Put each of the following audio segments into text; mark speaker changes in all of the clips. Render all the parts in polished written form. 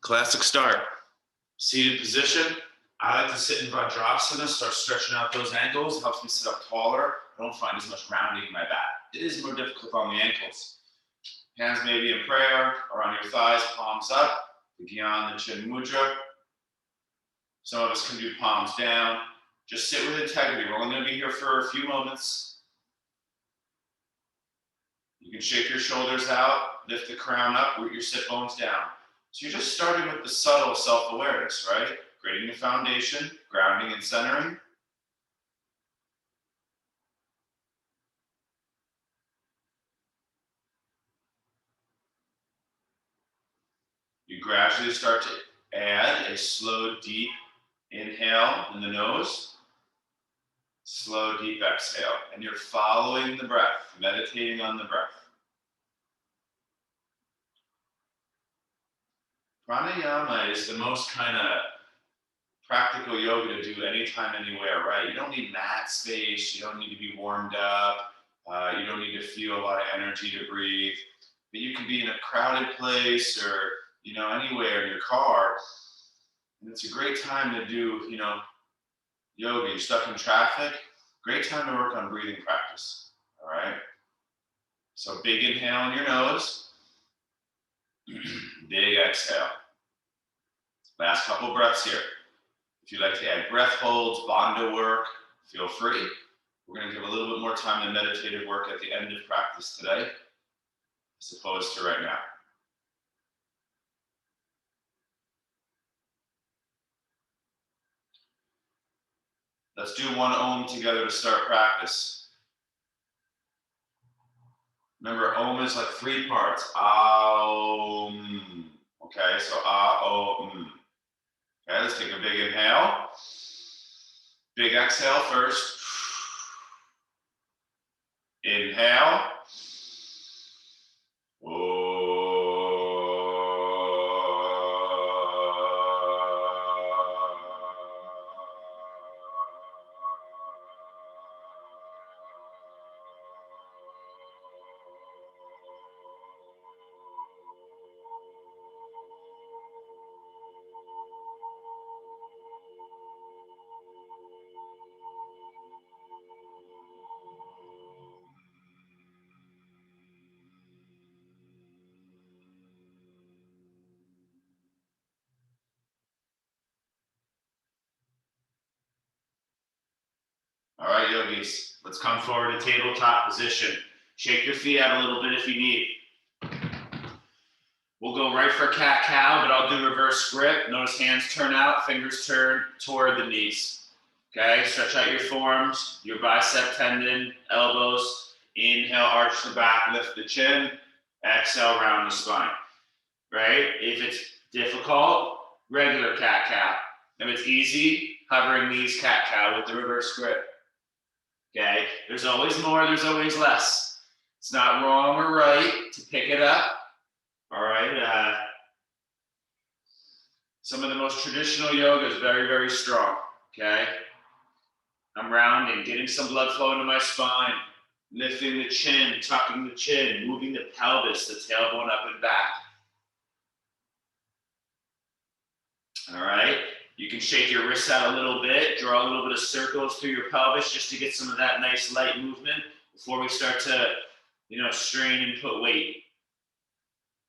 Speaker 1: Classic start. Seated position. I like to sit in Vajrasana, start stretching out those ankles. Helps me sit up taller. I don't find as much rounding in my back. It is more difficult on the ankles. Hands maybe in prayer or on your thighs, palms up. The Gyan, the Chin Mudra. Some of us can do palms down. Just sit with integrity. We're only going to be here for a few moments. You can shake your shoulders out, lift the crown up, root your sit bones down. So you're just starting with the subtle self-awareness, right? Creating the foundation, grounding and centering. You gradually start to add a slow, deep inhale in the nose, slow, deep exhale. And you're following the breath, meditating on the breath. Pranayama is the most kind of practical yoga to do anytime, anywhere, right? You don't need mat space. You don't need to be warmed up. You don't need to feel a lot of energy to breathe. But you can be in a crowded place or, anywhere in your car. And it's a great time to do, yoga. You're stuck in traffic. Great time to work on breathing practice, all right? So big inhale in your nose. Big exhale. Last couple breaths here. If you'd like to add breath holds, bandha work, feel free. We're going to give a little bit more time to meditative work at the end of practice today, as opposed to right now. Let's do one Om together to start practice. Remember, Om is like 3 parts. Aum. Okay, so A-O-M. Okay, let's take a big inhale. Big exhale first. Inhale. All right, yogis, let's come forward to tabletop position. Shake your feet out a little bit if you need. We'll go right for cat-cow, but I'll do reverse grip. Notice hands turn out, fingers turn toward the knees. Okay, stretch out your forearms, your bicep tendon, elbows. Inhale, arch the back, lift the chin. Exhale, round the spine. Right? If it's difficult, regular cat-cow. If it's easy, hovering knees, cat-cow with the reverse grip. Okay, there's always more, there's always less. It's not wrong or right to pick it up. All right. Some of the most traditional yoga is very, very strong. Okay, I'm rounding, getting some blood flow into my spine, lifting the chin, tucking the chin, moving the pelvis, the tailbone up and back. All right. You can shake your wrists out a little bit, draw a little bit of circles through your pelvis just to get some of that nice light movement before we start to, strain and put weight.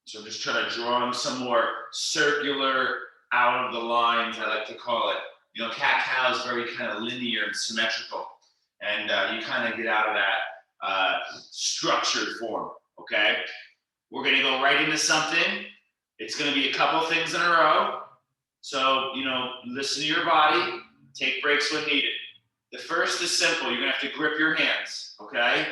Speaker 1: So I'm just trying to draw in some more circular out of the lines, I like to call it. Cat-cow is very kind of linear and symmetrical. And you kind of get out of that structured form, okay? We're going to go right into something. It's going to be a couple things in a row. So, listen to your body, take breaks when needed. The first is simple. You're going to have to grip your hands, okay?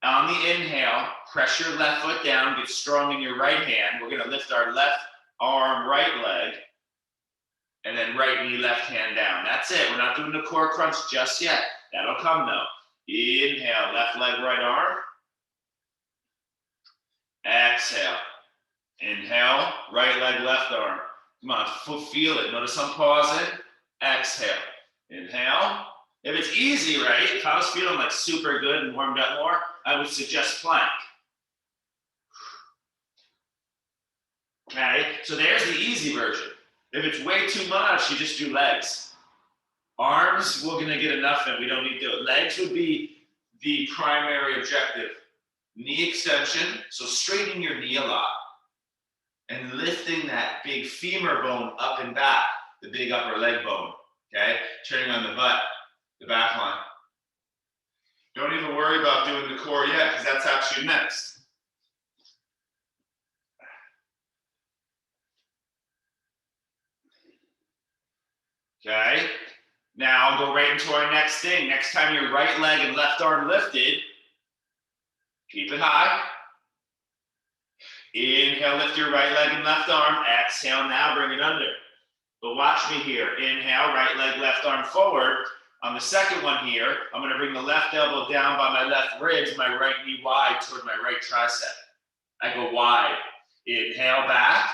Speaker 1: On the inhale, press your left foot down, get strong in your right hand. We're going to lift our left arm, right leg, and then right knee, left hand down. That's it. We're not doing the core crunch just yet. That'll come though. Inhale, left leg, right arm. Exhale. Inhale, right leg, left arm. Come on, feel it. Notice I'm pausing. Exhale. Inhale. If it's easy, right? If I was feeling like super good and warmed up more, I would suggest plank. Okay, so there's the easy version. If it's way too much, you just do legs. Arms, we're gonna get enough in, we don't need to do it. Legs would be the primary objective. Knee extension, so straightening your knee a lot and lifting that big femur bone up and back, the big upper leg bone, okay? Turning on the butt, the back line. Don't even worry about doing the core yet, because that's actually next. Okay, now I'll go right into our next thing. Next time your right leg and left arm lifted, keep it high. Inhale, lift your right leg and left arm. Exhale, now bring it under. But watch me here. Inhale, right leg, left arm forward. On the second one here, I'm gonna bring the left elbow down by my left ribs, my right knee wide toward my right tricep. I go wide. Inhale, back.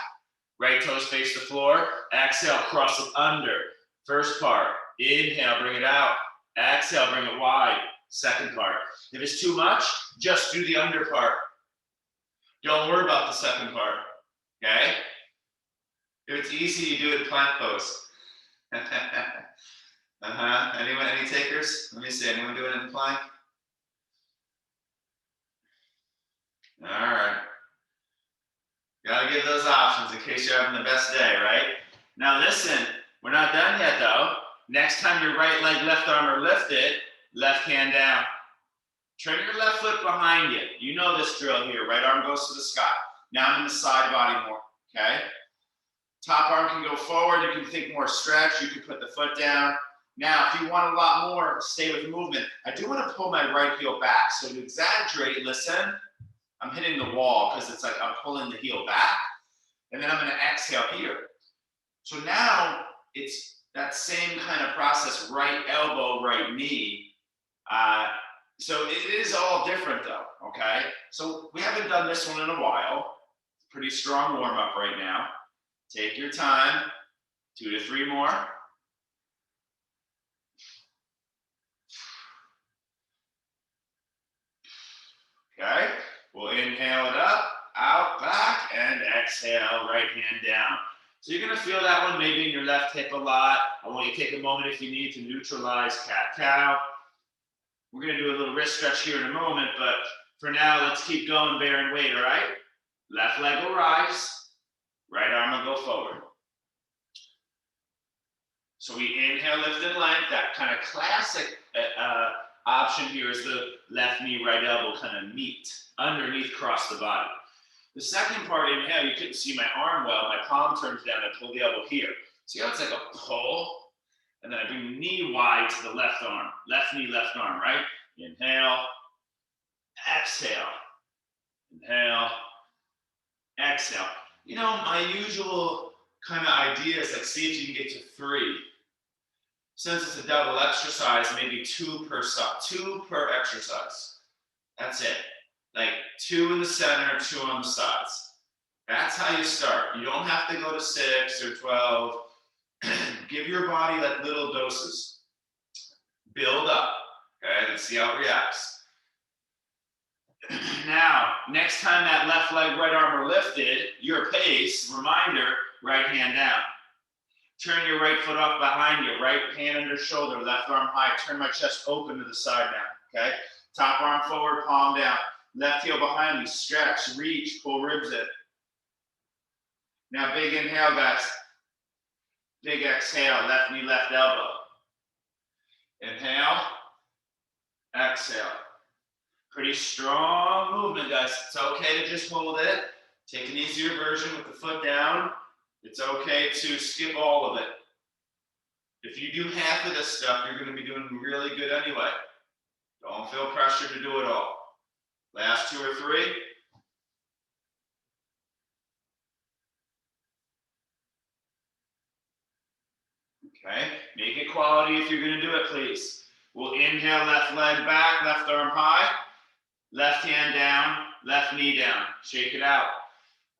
Speaker 1: Right toes face the floor. Exhale, cross it under. First part. Inhale, bring it out. Exhale, bring it wide. Second part. If it's too much, just do the under part. Don't worry about the second part, okay? If it's easy, you do it in plank pose. Anyone, any takers? Let me see, anyone doing it in plank? All right. Gotta give those options in case you're having the best day, right? Now listen, we're not done yet though. Next time your right leg, left arm are lifted, left hand down. Turn your left foot behind you. You know this drill here. Right arm goes to the sky. Now I'm in the side body more, okay? Top arm can go forward. You can think more stretch. You can put the foot down. Now, if you want a lot more, stay with the movement. I do want to pull my right heel back. So to exaggerate, listen, I'm hitting the wall because it's like I'm pulling the heel back. And then I'm going to exhale here. So now it's that same kind of process, right elbow, right knee. So it is all different though, okay? So we haven't done this one in a while. Pretty strong warm up right now. Take your time, 2 to 3 more. Okay, we'll inhale it up, out, back, and exhale, right hand down. So you're gonna feel that one maybe in your left hip a lot. I want you to take a moment if you need to neutralize cat-cow. We're gonna do a little wrist stretch here in a moment, but for now, let's keep going bearing weight, all right? Left leg will rise, right arm will go forward. So we inhale, lift and length. That kind of classic option here is the left knee, right elbow kind of meet underneath, cross the body. The second part, inhale, you couldn't see my arm well. My palm turns down, I pull the elbow here. See how it's like a pull? And then I bring the knee wide to the left arm. Left knee, left arm, right? Inhale, exhale. Inhale, exhale. You know, my usual kind of idea is like, see if you can get to 3. Since it's a double exercise, maybe 2 per exercise. That's it. Like 2 in the center, 2 on the sides. That's how you start. You don't have to go to 6 or 12. Give your body like little doses. Build up, okay? Let's see how it reacts. Now, next time that left leg, right arm are lifted, your pace, reminder, right hand down. Turn your right foot off behind you, right hand under shoulder, left arm high. Turn my chest open to the side now, okay? Top arm forward, palm down. Left heel behind you, stretch, reach, pull ribs in. Now big inhale, guys. Big exhale, left knee, left elbow. Inhale, exhale. Pretty strong movement, guys. It's okay to just hold it. Take an easier version with the foot down. It's okay to skip all of it. If you do half of this stuff, you're going to be doing really good anyway. Don't feel pressure to do it all. Last 2 or 3. Okay, make it quality if you're going to do it, please. We'll inhale, left leg back, left arm high, left hand down, left knee down. Shake it out.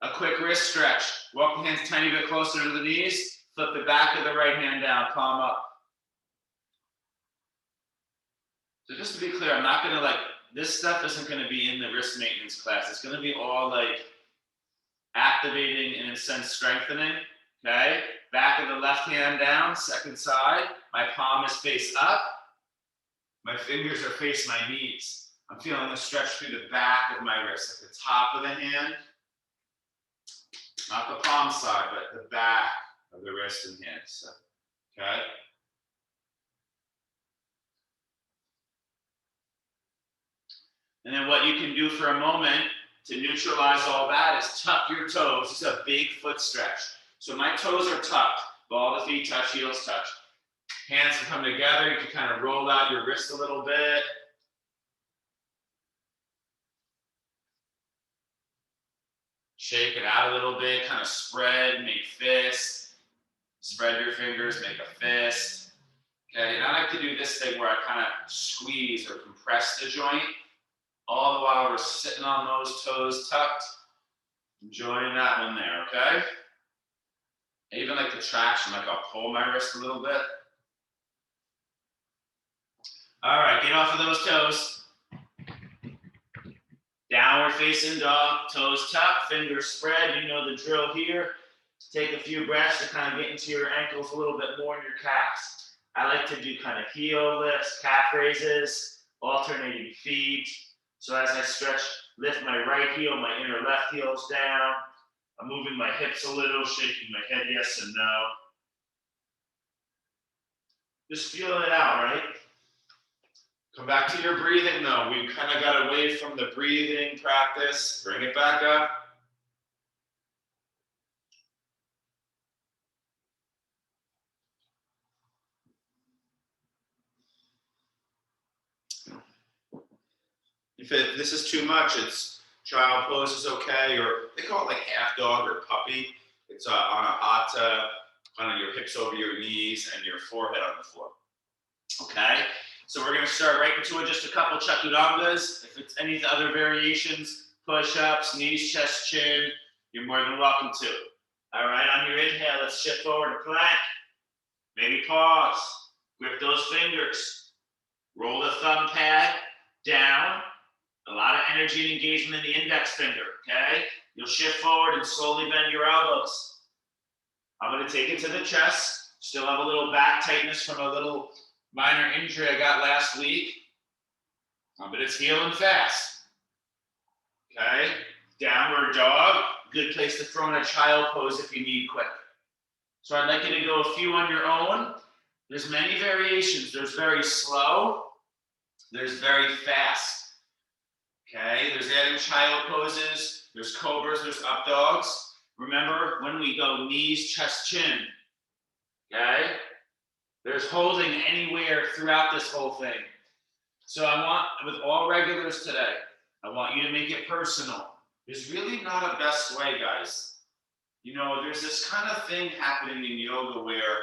Speaker 1: A quick wrist stretch. Walk the hands a tiny bit closer to the knees. Flip the back of the right hand down, palm up. So just to be clear, I'm not going to this stuff isn't going to be in the wrist maintenance class. It's going to be all activating and in a sense strengthening. Okay, back of the left hand down, second side. My palm is face up. My fingers are facing my knees. I'm feeling a stretch through the back of my wrist, at the top of the hand. Not the palm side, but the back of the wrist and hand. So, okay. And then what you can do for a moment to neutralize all that is tuck your toes. It's a big foot stretch. So my toes are tucked. Ball of the feet touch, heels touch. Hands can come together. You can kind of roll out your wrist a little bit. Shake it out a little bit, kind of spread, make fists. Spread your fingers, make a fist. Okay, and I like to do this thing where I kind of squeeze or compress the joint. All the while we're sitting on those toes tucked. Enjoying that one there, okay? I even like the traction, like I'll pull my wrist a little bit. All right, get off of those toes. Downward facing dog, toes tucked, fingers spread. You know the drill here. Take a few breaths to kind of get into your ankles a little bit more in your calves. I like to do kind of heel lifts, calf raises, alternating feet. So as I stretch, lift my right heel, my inner left heel's down. I'm moving my hips a little, shaking my head yes and no. Just feeling it out, right? Come back to your breathing though. We kind of got away from the breathing practice. Bring it back up. If this is too much, it's child pose is okay, or they call it like half dog or puppy. It's on a hatha, kind of your hips over your knees and your forehead on the floor. Okay, so we're going to start right into it. Just a couple chaturangas. If it's any other variations, push-ups, knees, chest, chin, you're more than welcome to. All right, on your inhale, let's shift forward to plank. Maybe pause. Grip those fingers. Roll the thumb pad down. A lot of energy and engagement in the index finger, okay? You'll shift forward and slowly bend your elbows. I'm going to take it to the chest. Still have a little back tightness from a little minor injury I got last week. But it's healing fast. Okay? Downward dog. Good place to throw in a child pose if you need quick. So I'd like you to go a few on your own. There's many variations. There's very slow. There's very fast. Okay, there's adding child poses, there's cobras, there's up dogs. Remember, when we go knees, chest, chin, okay? There's holding anywhere throughout this whole thing. So I want, with all regulars today, I want you to make it personal. There's really not a best way, guys. You know, there's this kind of thing happening in yoga where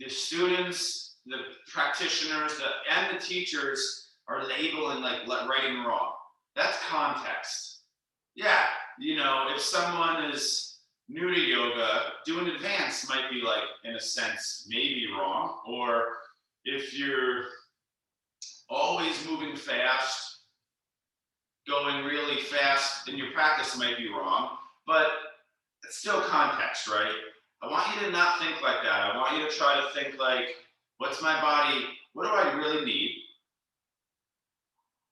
Speaker 1: the students, the practitioners, and the teachers are labeling like right and wrong. That's context. Yeah, you know, if someone is new to yoga, doing advanced might be like, in a sense, maybe wrong. Or if you're always moving fast, going really fast in your practice might be wrong, but it's still context, right? I want you to not think like that. I want you to try to think like, what's my body, what do I really need?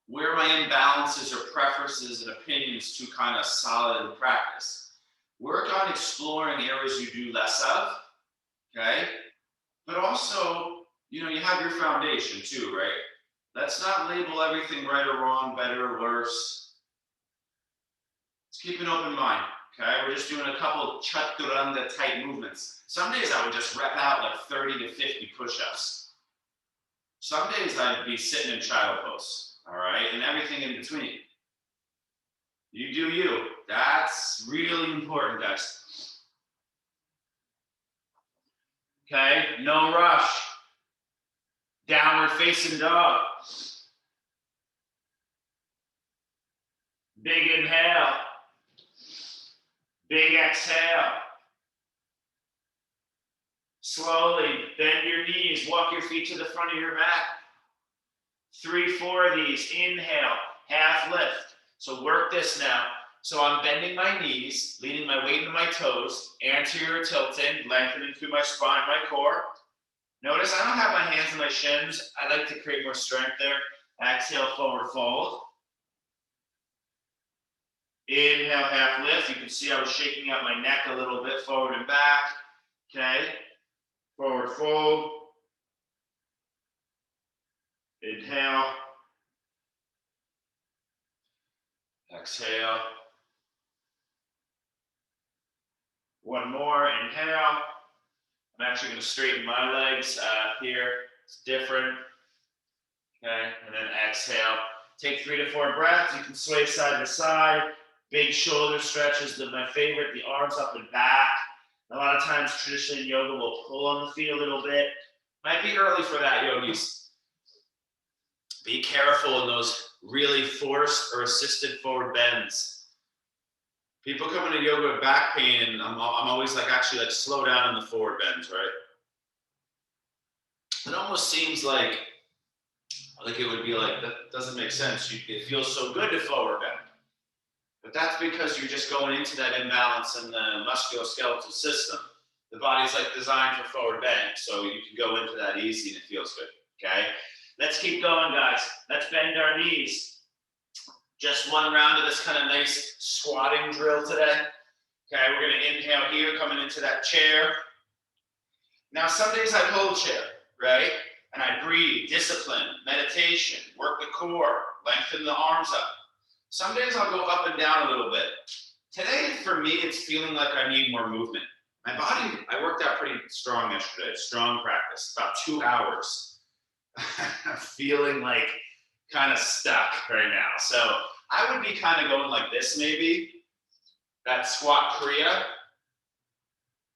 Speaker 1: Where are my imbalances or preferences and opinions to kind of solid in practice? Work on exploring areas you do less of, okay? But also, you know, you have your foundation too, right? Let's not label everything right or wrong, better or worse. Let's keep an open mind, okay? We're just doing a couple chaturanga type movements. Some days I would just rep out like 30 to 50 push-ups. Some days I'd be sitting in child pose. All right, and everything in between. You do you. That's really important, guys. Okay, no rush. Downward facing dog. Big inhale. Big exhale. Slowly bend your knees. Walk your feet to the front of your mat. 3, 4 of these. Inhale, half lift. So work this now. So I'm bending my knees, leaning my weight into my toes, anterior tilting, lengthening through my spine, my core. Notice I don't have my hands on my shins. I like to create more strength there. Exhale, forward fold. Inhale, half lift. You can see I was shaking out my neck a little bit, forward and back. Okay. Forward fold. Inhale. Exhale. One more. Inhale. I'm actually going to straighten my legs here. It's different. Okay. And then exhale. Take 3 to 4 breaths. You can sway side to side. Big shoulder stretches. My favorite, the arms up and back. A lot of times, traditionally in yoga, we'll pull on the feet a little bit. Might be early for that, yogis. Be careful in those really forced or assisted forward bends. People come into yoga with back pain, and I'm always like, actually, like, slow down in the forward bends, right? It almost seems like it would be like, that doesn't make sense. It feels so good to forward bend. But that's because you're just going into that imbalance in the musculoskeletal system. The body's like designed for forward bend, so you can go into that easy and it feels good, okay? Let's keep going, guys. Let's bend our knees. Just one round of this kind of nice squatting drill today. Okay, we're gonna inhale here, coming into that chair. Now, some days I hold chair, right? And I breathe, discipline, meditation, work the core, lengthen the arms up. Some days I'll go up and down a little bit. Today, for me, it's feeling like I need more movement. My body, I worked out pretty strong yesterday, strong practice, about 2 hours. I'm feeling like kind of stuck right now. So I would be kind of going like this maybe, that squat kriya.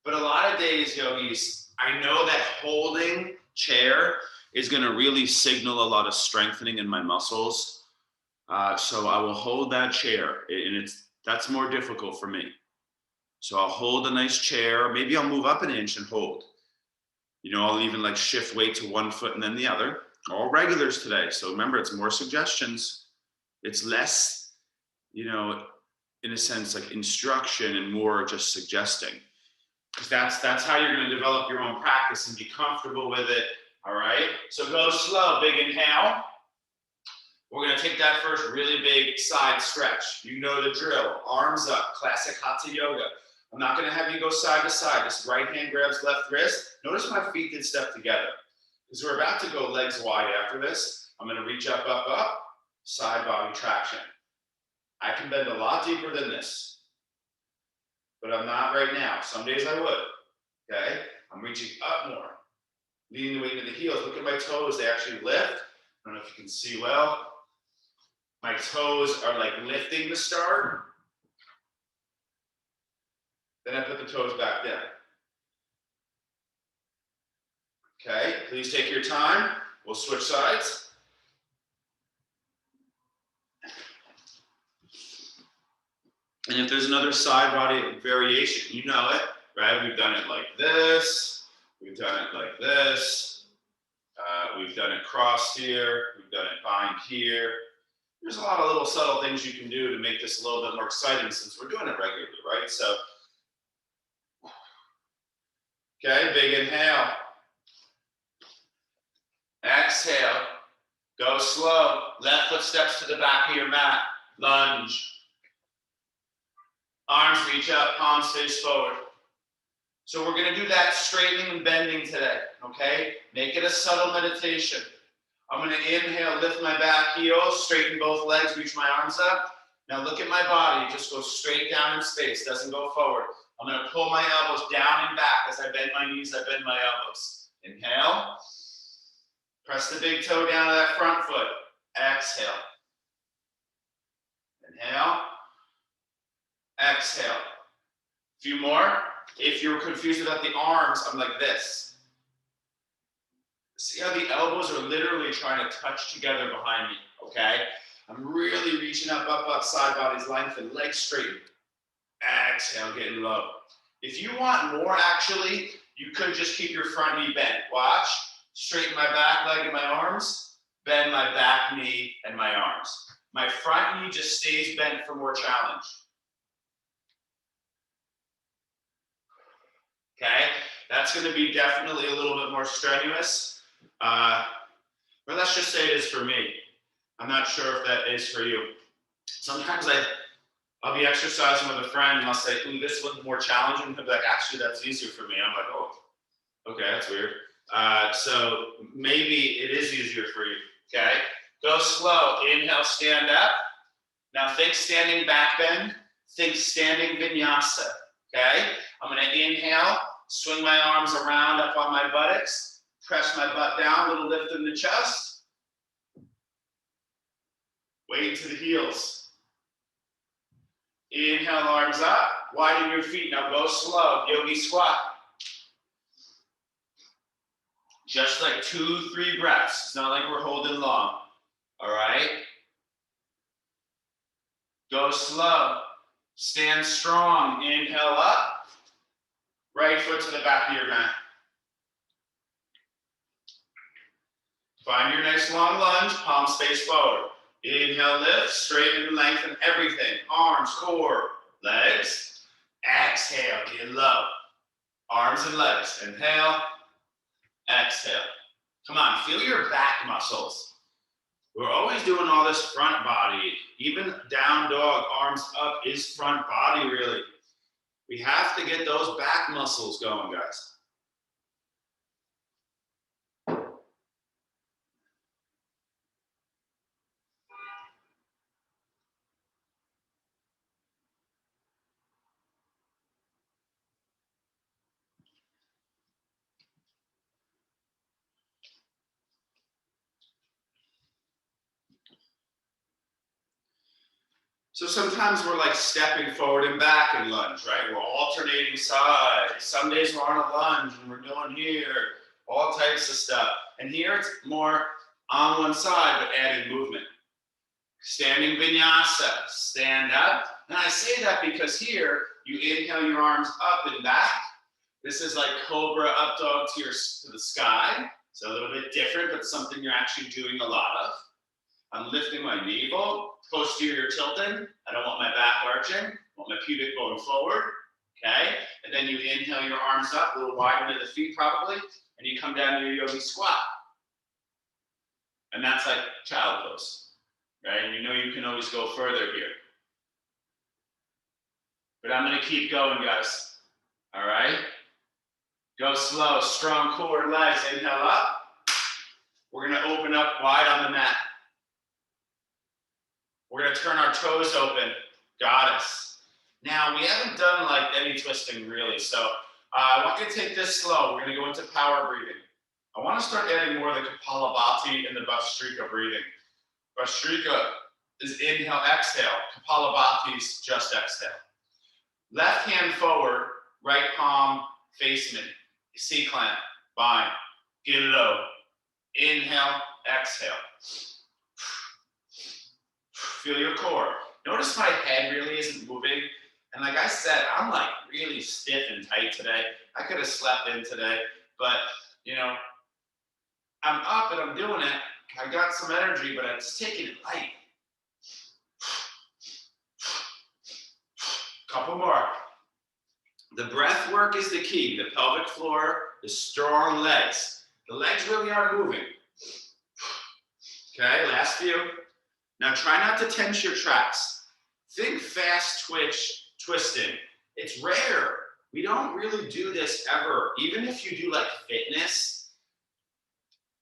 Speaker 1: But a lot of days, yogis, I know that holding chair is gonna really signal a lot of strengthening in my muscles. So I will hold that chair, and that's more difficult for me. So I'll hold a nice chair. Maybe I'll move up an inch and hold. You know, I'll even like shift weight to one foot and then the other. All regulars today. So remember, it's more suggestions. It's less, you know, in a sense, like instruction and more just suggesting. Because that's how you're going to develop your own practice and be comfortable with it. All right. So go slow. Big inhale. We're going to take that first really big side stretch. You know the drill. Arms up. Classic Hatha Yoga. I'm not going to have you go side to side. This right hand grabs left wrist. Notice my feet did step together. Because we're about to go legs wide after this. I'm going to reach up, up, up. Side body traction. I can bend a lot deeper than this. But I'm not right now. Some days I would. Okay? I'm reaching up more. Leaning the weight into the heels. Look at my toes. They actually lift. I don't know if you can see well. My toes are like lifting to start. Then I put the toes back down. Okay, please take your time. We'll switch sides. And if there's another side body variation, you know it, right? We've done it like this. We've done it like this. We've done it crossed here. We've done it bind here. There's a lot of little subtle things you can do to make this a little bit more exciting since we're doing it regularly, right? So, okay, big inhale. Exhale. Go slow. Left foot steps to the back of your mat. Lunge. Arms reach up, palms face forward. So we're going to do that straightening and bending today, okay? Make it a subtle meditation. I'm going to inhale, lift my back heel, straighten both legs, reach my arms up. Now look at my body. It just goes straight down in space, doesn't go forward. I'm going to pull my elbows down and back. As I bend my knees, I bend my elbows. Inhale. Press the big toe down to that front foot. Exhale. Inhale. Exhale. A few more. If you're confused about the arms, I'm like this. See how the elbows are literally trying to touch together behind me, okay? I'm really reaching up, up, up, side bodies lengthen, legs straight. Exhale, getting low. If you want more, actually, you could just keep your front knee bent. Watch. Straighten my back leg and my arms. Bend my back knee and my arms. My front knee just stays bent for more challenge. That's going to be definitely a little bit more strenuous. But let's just say it is for me. I'm not sure if that is for you. Sometimes I'll be exercising with a friend and I'll say, ooh, this one's more challenging. He'll be like, actually, that's easier for me. I'm like, oh, okay, that's weird. So maybe it is easier for you, okay? Go slow. Inhale, stand up. Now think standing back bend. Think standing vinyasa, okay? I'm going to inhale, swing my arms around up on my buttocks, press my butt down, a little lift in the chest. Weight to the heels. Inhale, arms up, widen your feet. Now go slow, yogi squat. Just like 2-3 breaths. It's not like we're holding long, all right? Go slow, stand strong. Inhale up, right foot to the back of your mat. Find your nice long lunge, palms face forward. Inhale, lift, straighten and lengthen everything. Arms, core, legs. Exhale, get low. Arms and legs. Inhale, exhale. Come on, feel your back muscles. We're always doing all this front body. Even down dog, arms up is front body, really. We have to get those back muscles going, guys. So sometimes we're like stepping forward and back in lunge, right? We're alternating sides. Some days we're on a lunge and we're doing here, all types of stuff. And here it's more on one side, but adding movement. Standing vinyasa, stand up. And I say that because here, you inhale your arms up and back. This is like cobra up dog to the sky. It's a little bit different, but something you're actually doing a lot of. I'm lifting my navel, posterior tilting. I don't want my back arching. I want my pubic going forward, okay? And then you inhale your arms up, a little wide into the feet probably, and you come down to your yogi squat. And that's like child pose, right? And you know you can always go further here. But I'm gonna keep going, guys, all right? Go slow, strong core, legs, inhale up. We're gonna open up wide on the mat. We're gonna turn our toes open, goddess. Now, we haven't done like any twisting really, so I want you to take this slow. We're gonna go into power breathing. I wanna start adding more of the Kapalabhati and the Bhastrika breathing. Bhastrika is inhale, exhale. Kapalabhati is just exhale. Left hand forward, right palm face me. C-clamp, bind, get low. Inhale, exhale. Feel your core. Notice my head really isn't moving. And like I said, I'm like really stiff and tight today. I could have slept in today, but you know, I'm up and I'm doing it. I got some energy, but I'm just taking it light. Couple more. The breath work is the key. The pelvic floor, the strong legs. The legs really aren't moving. Okay, last few. Now try not to tense your traps. Think fast twitch, twisting. It's rare. We don't really do this ever. Even if you do like fitness,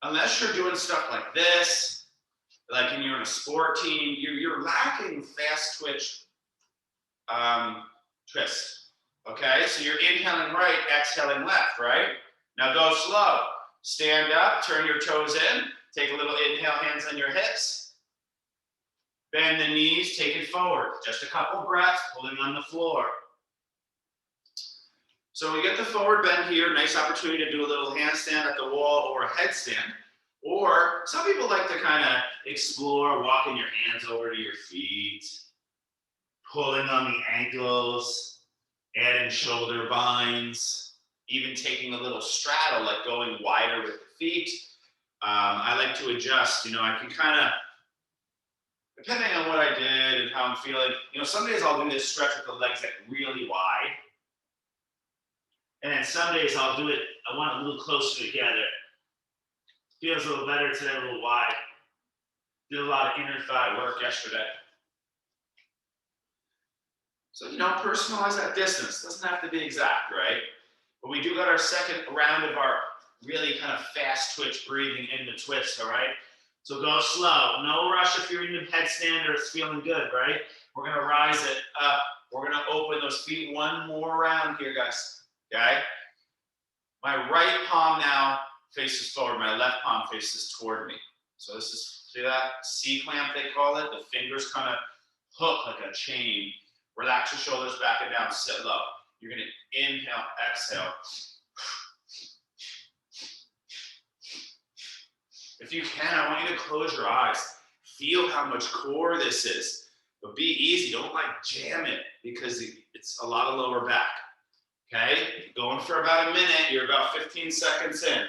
Speaker 1: unless you're doing stuff like this, like you're in a sport team, you're lacking fast twitch twist. Okay, so you're inhaling right, exhaling left, right? Now go slow. Stand up, turn your toes in. Take a little inhale, hands on your hips. Bend the knees, take it forward. Just a couple breaths, pulling on the floor. So we get the forward bend here. Nice opportunity to do a little handstand at the wall or a headstand. Or some people like to kind of explore, walking your hands over to your feet, pulling on the ankles, adding shoulder binds, even taking a little straddle, like going wider with the feet. I like to adjust, I can kind of, depending on what I did and how I'm feeling, some days I'll do this stretch with the legs like really wide. And then some days I'll do it, I want it a little closer together. Feels a little better today, a little wide. Did a lot of inner thigh work yesterday. So, personalize that distance. Doesn't have to be exact, right? But we do got our second round of our really kind of fast twitch breathing in the twist, all right? So go slow. No rush if you're in the headstand or it's feeling good, right? We're going to rise it up. We're going to open those feet one more round here, guys, okay? My right palm now faces forward. My left palm faces toward me. So this is, see that? C-clamp, they call it. The fingers kind of hook like a chain. Relax your shoulders back and down, sit low. You're going to inhale, exhale. If you can, I want you to close your eyes. Feel how much core this is. But be easy. Don't jam it because it's a lot of lower back. Okay? Going for about a minute. You're about 15 seconds in.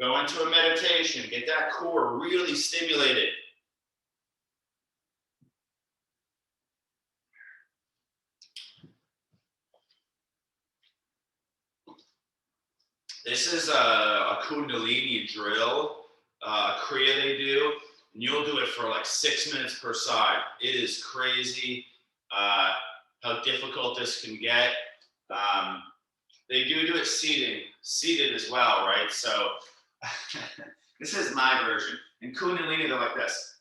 Speaker 1: Go into a meditation. Get that core really stimulated. This is a Kundalini drill, Kriya they do, and you'll do it for 6 minutes per side. It is crazy how difficult this can get. They do it seated as well, right? So this is my version. In Kundalini, they're like this.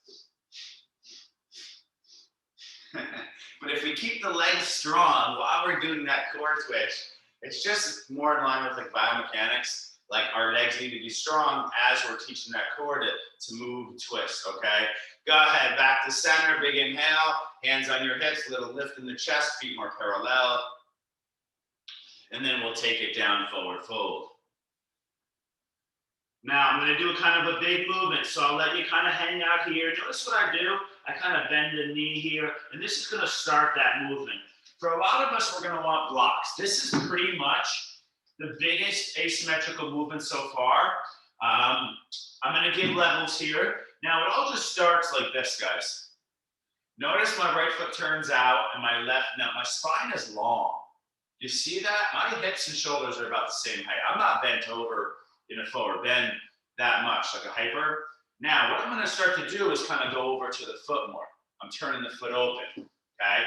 Speaker 1: But if we keep the legs strong while we're doing that core twitch, it's just more in line with biomechanics. Our legs need to be strong as we're teaching that core to move, twist, okay? Go ahead, back to center, big inhale, hands on your hips, little lift in the chest, feet more parallel. And then we'll take it down, forward fold. Now I'm gonna do kind of a big movement, so I'll let you kind of hang out here. Notice what I do, I kind of bend the knee here, and this is gonna start that movement. For a lot of us, we're going to want blocks. This is pretty much the biggest asymmetrical movement so far. I'm going to give levels here. Now, it all just starts like this, guys. Notice my right foot turns out and my left, now my spine is long. You see that? My hips and shoulders are about the same height. I'm not bent over in a forward bend that much, like a hyper. Now, what I'm going to start to do is kind of go over to the foot more. I'm turning the foot open, okay?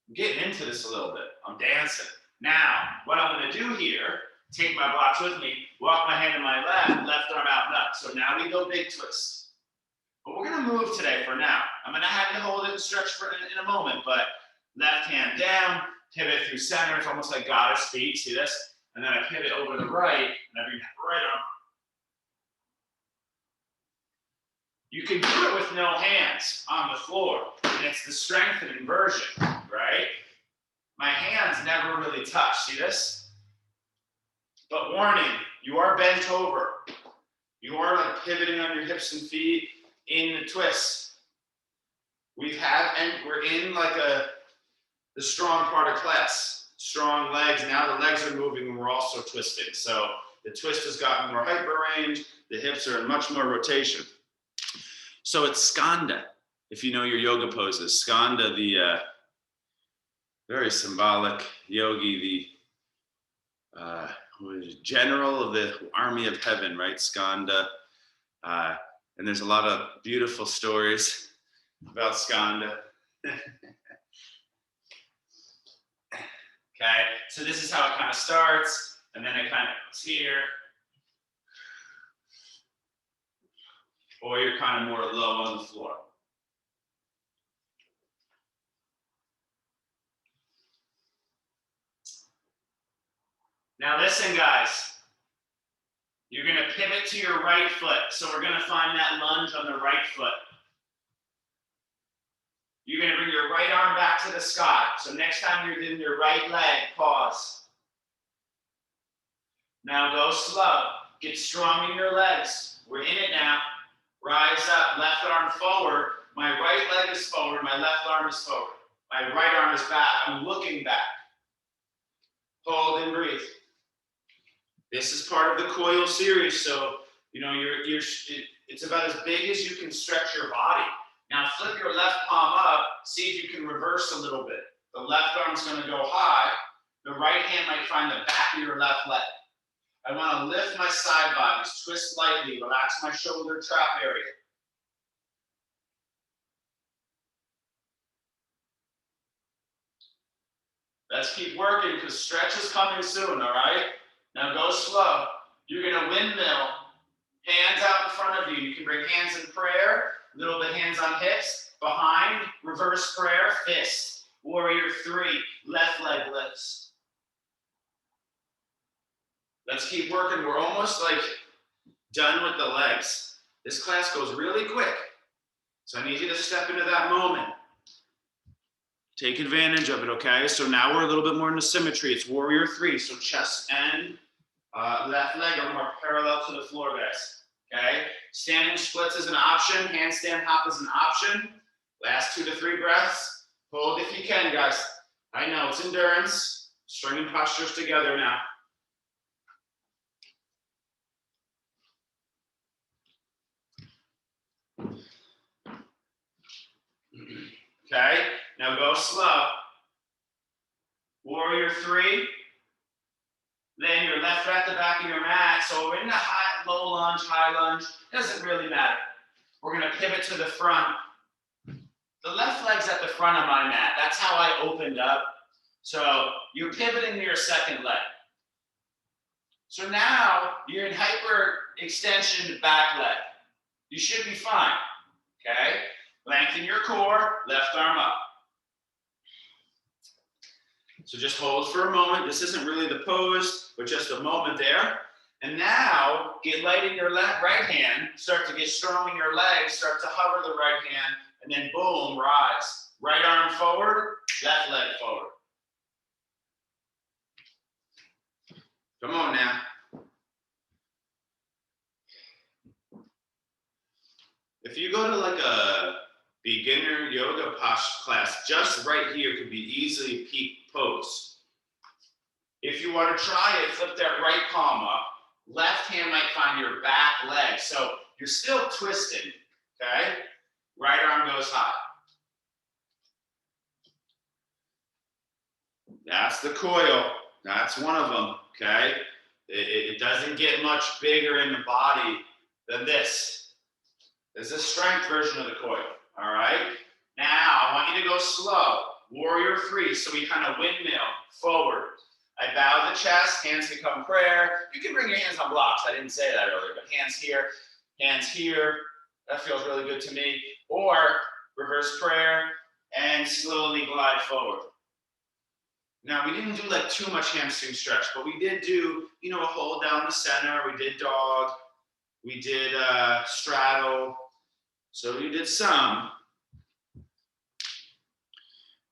Speaker 1: I'm getting into this a little bit. I'm dancing. Now, what I'm going to do here, take my blocks with me, walk my hand to my left arm out and up. So now we go big twist. But we're going to move today for now. I'm going to have you hold it and stretch for in a moment, but left hand down, pivot through center. It's almost like goddess feet. See this? And then I pivot over to the right, and I bring that right arm. You can do it with no hands on the floor, and it's the strengthening version, right? My hands never really touch, see this? But warning, you are bent over. You are pivoting on your hips and feet in the twist. We're in the strong part of class, strong legs. Now the legs are moving and we're also twisting. So the twist has gotten more hyper range. The hips are in much more rotation. So it's skanda, if you know your yoga poses. Skanda, the very symbolic yogi, the general of the army of heaven, right? Skanda. And there's a lot of beautiful stories about skanda. Okay, so this is how it kind of starts, and then it kind of goes here. Or you're kind of more low on the floor. Now listen, guys. You're going to pivot to your right foot. So we're going to find that lunge on the right foot. You're going to bring your right arm back to the sky. So next time you're doing your right leg, pause. Now go slow. Get strong in your legs. We're in it now. Rise up, left arm forward. My right leg is forward, my left arm is forward. My right arm is back, I'm looking back. Hold and breathe. This is part of the coil series, so it's about as big as you can stretch your body. Now flip your left palm up, see if you can reverse a little bit. The left arm's gonna go high, The right hand might find the back of your left leg. I want to lift my side bodies, twist lightly, relax my shoulder trap area. Let's keep working because stretch is coming soon, all right? Now go slow. You're going to windmill, hands out in front of you. You can bring hands in prayer, a little bit hands on hips, behind, reverse prayer, fist. Warrior 3, left leg lifts. Let's keep working. We're almost like done with the legs. This class goes really quick. So I need you to step into that moment. Take advantage of it, okay? So now we're a little bit more into symmetry. It's warrior 3. So chest and left leg are more parallel to the floor, guys. Okay? Standing splits is an option. Handstand hop is an option. Last 2 to 3 breaths. Hold if you can, guys. I know it's endurance. Stringing postures together now. Okay? Now go slow. Warrior 3. Then your left foot at the back of your mat. So we're in the low lunge, high lunge. Doesn't really matter. We're going to pivot to the front. The left leg's at the front of my mat. That's how I opened up. So you're pivoting to your second leg. So now you're in hyper extension back leg. You should be fine. Okay? Lengthen your core, left arm up. So just hold for a moment. This isn't really the pose, but just a moment there. And now get light in your right hand. Start to get strong in your legs. Start to hover the right hand. And then boom, rise. Right arm forward, left leg forward. Come on now. If you go to like a beginner yoga posture class, just right here could be easily peak pose. If you want to try it, flip that right palm up. Left hand might find your back leg. So you're still twisted, okay? Right arm goes high. That's the coil. That's one of them, okay? It doesn't get much bigger in the body than this. This is a strength version of the coil, all right? Now, I want you to go slow. Warrior 3, so we kind of windmill forward. I bow the chest, hands become prayer. You can bring your hands on blocks. I didn't say that earlier, but hands here. That feels really good to me. Or reverse prayer and slowly glide forward. Now, we didn't do like too much hamstring stretch, but we did do, a hold down the center. We did dog. We did straddle. So we did some.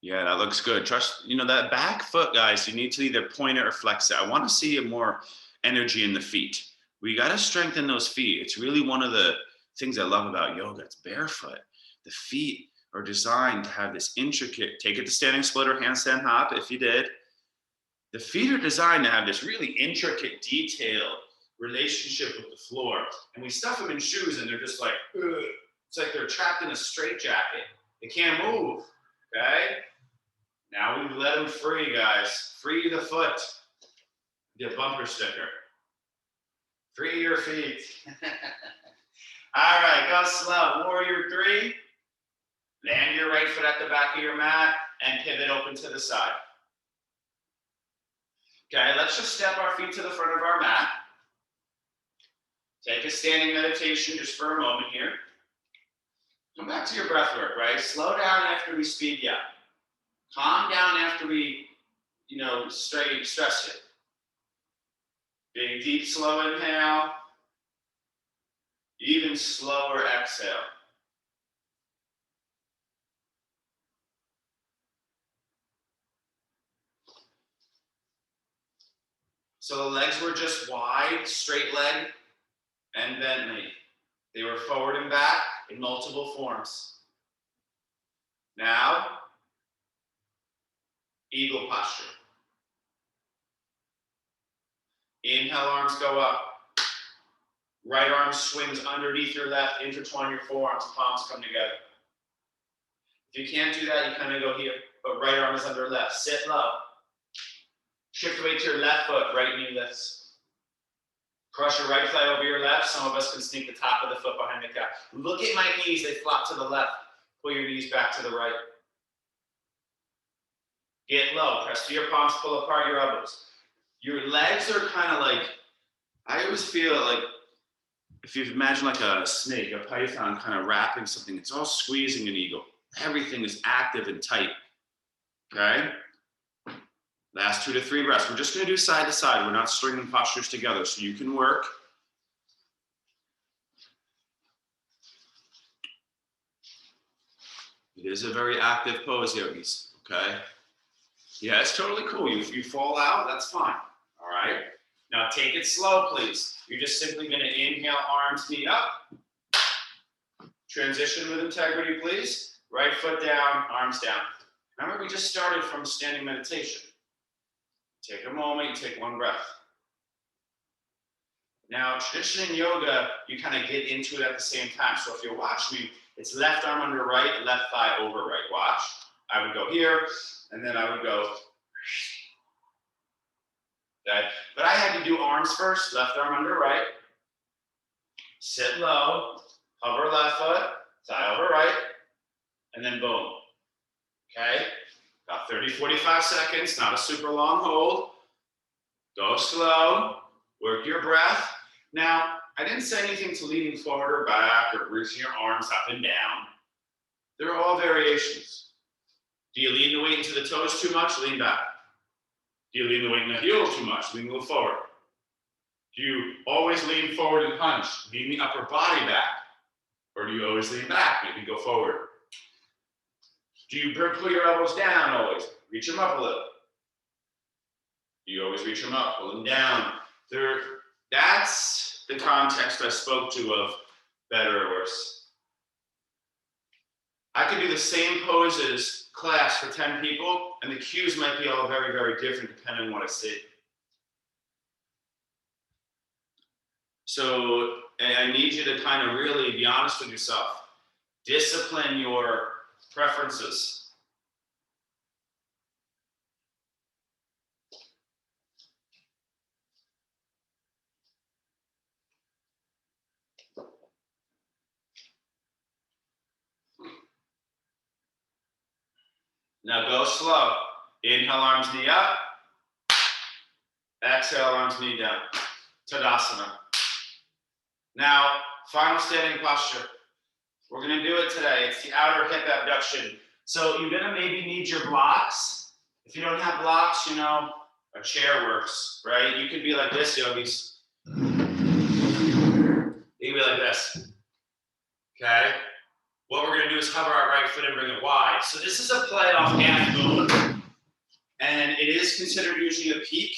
Speaker 1: Yeah, that looks good. Trust, that back foot, guys, you need to either point it or flex it. I want to see more energy in the feet. We got to strengthen those feet. It's really one of the things I love about yoga. It's barefoot. The feet are designed to have this intricate, take it to standing split or handstand hop if you did. The feet are designed to have this really intricate, detailed relationship with the floor. And we stuff them in shoes and they're just like, ugh. It's like they're trapped in a straitjacket. They can't move, okay? Now we let them free, guys. Free the foot. The bumper sticker. Free your feet. All right, go slow. Warrior 3. Land your right foot at the back of your mat and pivot open to the side. Okay, let's just step our feet to the front of our mat. Take a standing meditation just for a moment here. Come back to your breath work, right? Slow down after we speed you up. Calm down after we, stress it. Big, deep, slow inhale. Even slower exhale. So the legs were just wide, straight leg, and bent knee. They were forward and back in multiple forms. Now, eagle posture. Inhale, arms go up. Right arm swings underneath your left, intertwine your forearms, palms come together. If you can't do that, you kind of go here, but right arm is under left. Sit low. Shift the weight to your left foot, right knee lifts. Cross your right thigh over your left. Some of us can sneak the top of the foot behind the calf. Look at my knees, they flop to the left. Pull your knees back to the right. Get low, press to your palms, pull apart your elbows. Your legs are kind of like, I always feel like, if you imagine like a snake, a python kind of wrapping something, it's all squeezing an eagle. Everything is active and tight, okay? Last 2 to 3 breaths. We're just gonna do side to side. We're not stringing postures together, so you can work. It is a very active pose, yogis, okay? Yeah, it's totally cool. You fall out, that's fine, all right? Now take it slow, please. You're just simply gonna inhale, arms, knee up. Transition with integrity, please. Right foot down, arms down. Remember, we just started from standing meditation. Take a moment, take one breath. Now, traditionally in yoga, you kind of get into it at the same time. So if you're watching me, it's left arm under right, left thigh over right. Watch. I would go here, and then I would go. Okay? But I had to do arms first, left arm under right. Sit low, hover left foot, thigh over right, and then boom. Okay? About 30, 45 seconds, not a super long hold. Go slow, work your breath. Now, I didn't say anything to leaning forward or back or reaching your arms up and down. They're all variations. Do you lean the weight into the toes too much? Lean back. Do you lean the weight in the heels too much? Lean a little forward. Do you always lean forward and punch? Lean the upper body back. Or do you always lean back? Maybe go forward. Do you pull your elbows down always? Reach them up a little. Do you always reach them up, pull them down? That's the context I spoke to of better or worse. I could do the same poses class for 10 people, and the cues might be all very, very different depending on what I see. So I need you to kind of really be honest with yourself. Discipline your preferences. Now go slow. Inhale, arms, knee up. Exhale, arms, knee down. Tadasana. Now, final standing posture. We're gonna do it today. It's the outer hip abduction. So you're gonna maybe need your blocks. If you don't have blocks, you know, a chair works, right? You could be like this, yogis. You can be like this, okay? What we're gonna do is hover our right foot and bring it wide. So this is a play off half moon, and it is considered usually a peak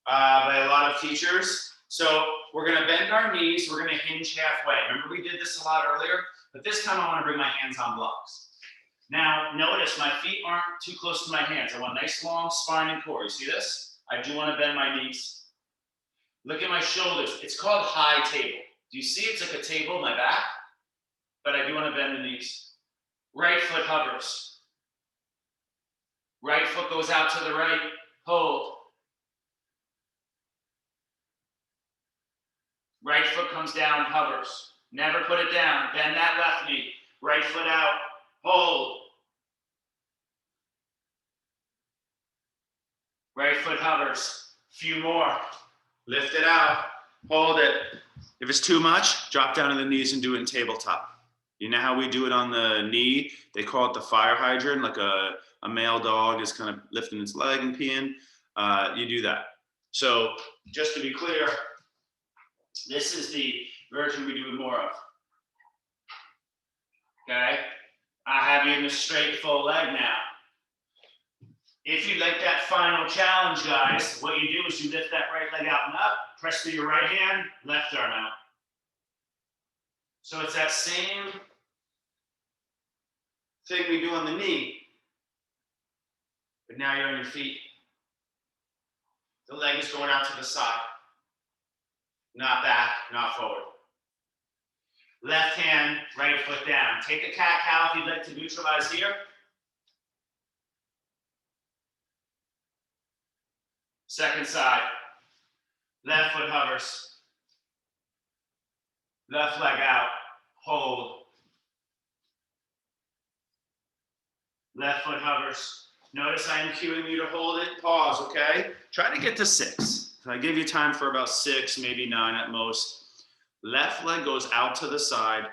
Speaker 1: by a lot of teachers. So we're gonna bend our knees, we're gonna hinge halfway. Remember we did this a lot earlier, but this time I wanna bring my hands on blocks. Now notice my feet aren't too close to my hands. I want a nice long spine and core. You see this? I do wanna bend my knees. Look at my shoulders. It's called high table. Do you see it's like a table in my back? But I do want to bend the knees. Right foot hovers. Right foot goes out to the right. Hold. Right foot comes down, hovers. Never put it down. Bend that left knee. Right foot out. Hold. Right foot hovers. Few more. Lift it out. Hold it. If it's too much, drop down to the knees and do it in tabletop. You know how we do it on the knee? They call it the fire hydrant, like a male dog is kind of lifting its leg and peeing. You do that. So just to be clear, this is the version we do more of. Okay? I have you in the straight full leg now. If you'd like that final challenge, guys, what you do is you lift that right leg out and up, press through your right hand, left arm out. So it's that same thing we do on the knee, but now you're on your feet. The leg is going out to the side, not back, not forward. Left hand, right foot down. Take a cat-cow if you'd like to neutralize here. Second side. Left foot hovers. Left leg out. Hold. Left foot hovers. Notice I am cueing you to hold it. Pause, okay? Try to get to 6. I give you time for about 6, maybe 9 at most. Left leg goes out to the side,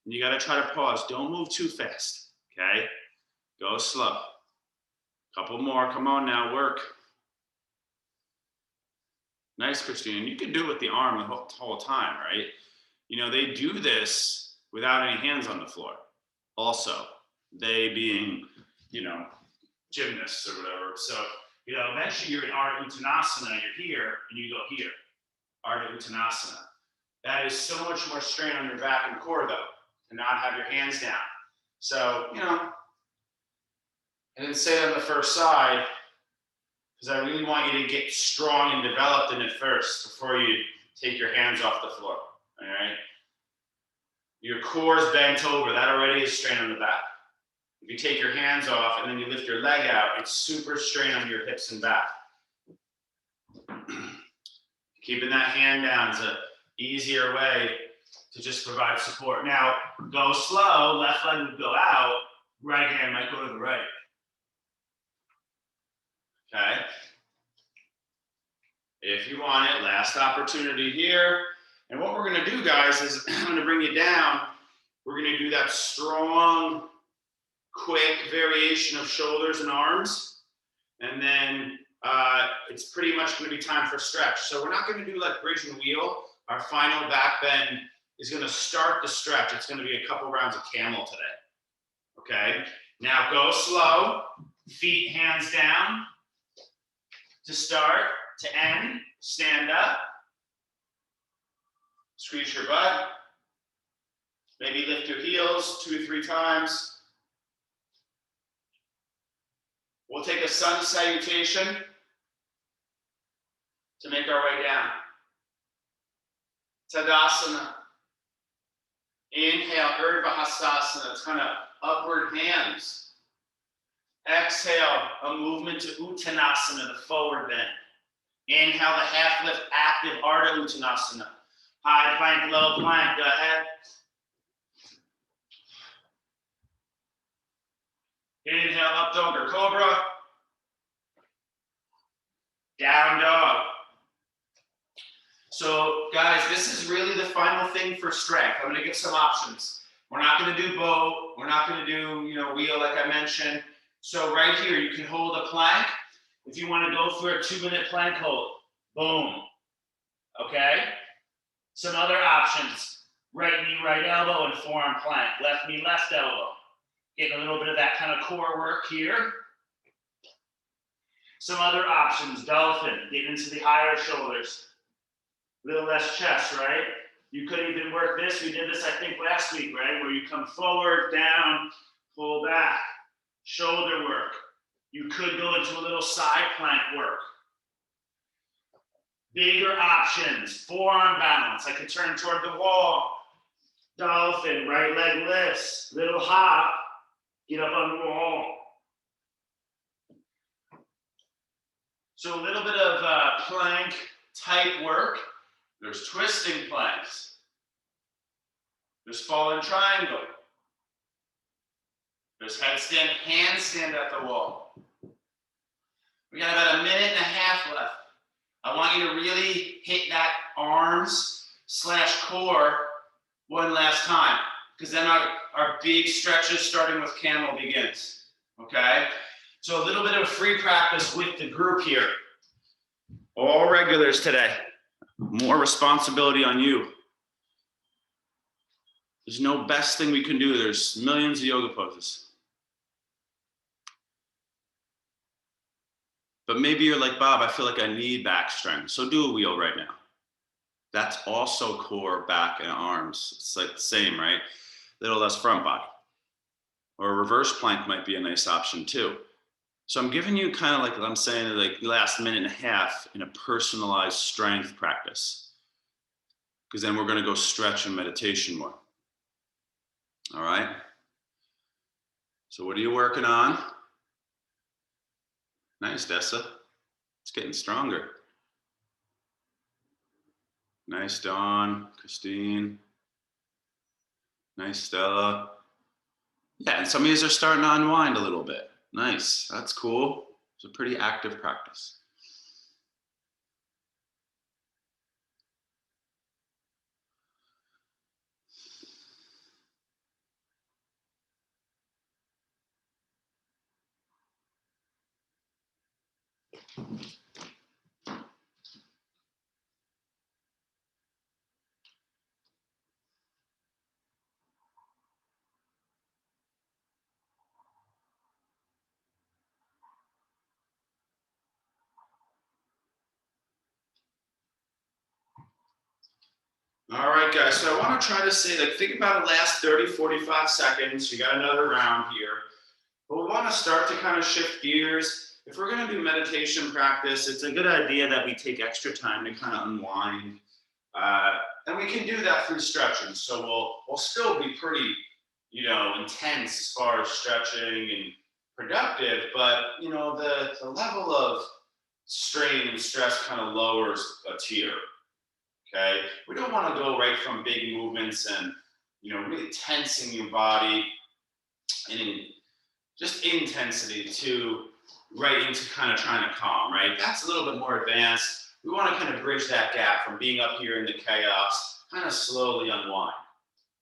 Speaker 1: and you got to try to pause. Don't move too fast, okay? Go slow. Couple more. Come on now, work. Nice, Christine. You can do it with the arm the whole time, right? You know, they do this without any hands on the floor. Also, they being, you know, gymnasts or whatever. So, you know, eventually you're in Ardha Uttanasana, you're here, and you go here. Ardha Uttanasana. That is so much more strain on your back and core, though, to not have your hands down. So, you know, and then say on the first side, because I really want you to get strong and developed in it first before you take your hands off the floor, all right? Your core is bent over. That already is strain on the back. If you take your hands off and then you lift your leg out, it's super strain on your hips and back. Keeping that hand down is an easier way to just provide support. Now, go slow. Left leg would go out. Right hand might go to the right. Okay? If you want it, last opportunity here. And what we're going to do, guys, is I'm going to bring you down. We're going to do that strong, quick variation of shoulders and arms. And then it's pretty much going to be time for stretch. So we're not going to do like bridge and wheel. Our final back bend is going to start the stretch. It's going to be a couple rounds of camel today. Okay? Now go slow. Feet, hands down. To start, to end, stand up. Squeeze your butt. Maybe lift your heels 2 or 3 times. We'll take a sun salutation to make our way down. Tadasana. Inhale, Urdhva Hastasana. It's kind of upward hands. Exhale, a movement to Uttanasana, the forward bend. Inhale, the half lift, active Ardha Uttanasana. High plank, low plank, go ahead. Inhale, up dog or cobra. Down dog. So guys, this is really the final thing for strength. I'm gonna give some options. We're not gonna do bow. We're not gonna do, wheel like I mentioned. So right here, you can hold a plank. If you want to go for a 2-minute plank hold, boom. Okay? Some other options. Right knee, right elbow, and forearm plank. Left knee, left elbow. Getting a little bit of that kind of core work here. Some other options. Dolphin. Get into the higher shoulders. A little less chest, right? You could even work this. We did this, I think, last week, right? Where you come forward, down, pull back. Shoulder work. You could go into a little side plank work. Bigger options. Forearm balance. I could turn toward the wall. Dolphin. Right leg lifts. Little hop. Get up on the wall. So a little bit of plank type work. There's twisting planks. There's fallen triangle. There's headstand, handstand at the wall. We got about 1.5 minutes left. I want you to really hit that arms/core one last time, because then our big stretches starting with camel begins, okay? So a little bit of free practice with the group here. All regulars today. More responsibility on you. There's no best thing we can do. There's millions of yoga poses. But maybe you're like, Bob, I feel like I need back strength. So do a wheel right now. That's also core, back, and arms. It's like the same, right? A little less front body. Or a reverse plank might be a nice option too. So I'm giving you kind of like I'm saying, like last 1.5 minutes in a personalized strength practice. Because then we're going to go stretch and meditation more. All right? So what are you working on? Nice, Dessa.
Speaker 2: It's getting stronger. Nice, Dawn, Christine. Nice, Stella. Yeah, and some of you are starting to unwind a little bit. Nice, that's cool. It's a pretty active practice. All right, guys, so I want to try to say, like, think about the last 30, 45 seconds. You got another round here. But we want to start to kind of shift gears. If we're going to do meditation practice, it's a good idea that we take extra time to kind of unwind. And we can do that through stretching. So we'll still be pretty, intense as far as stretching and productive, but, the level of strain and stress kind of lowers a tier. Okay, we don't want to go right from big movements and really tensing your body and just intensity to right into kind of trying to calm, right? That's a little bit more advanced. We want to kind of bridge that gap from being up here in the chaos, kind of slowly unwind.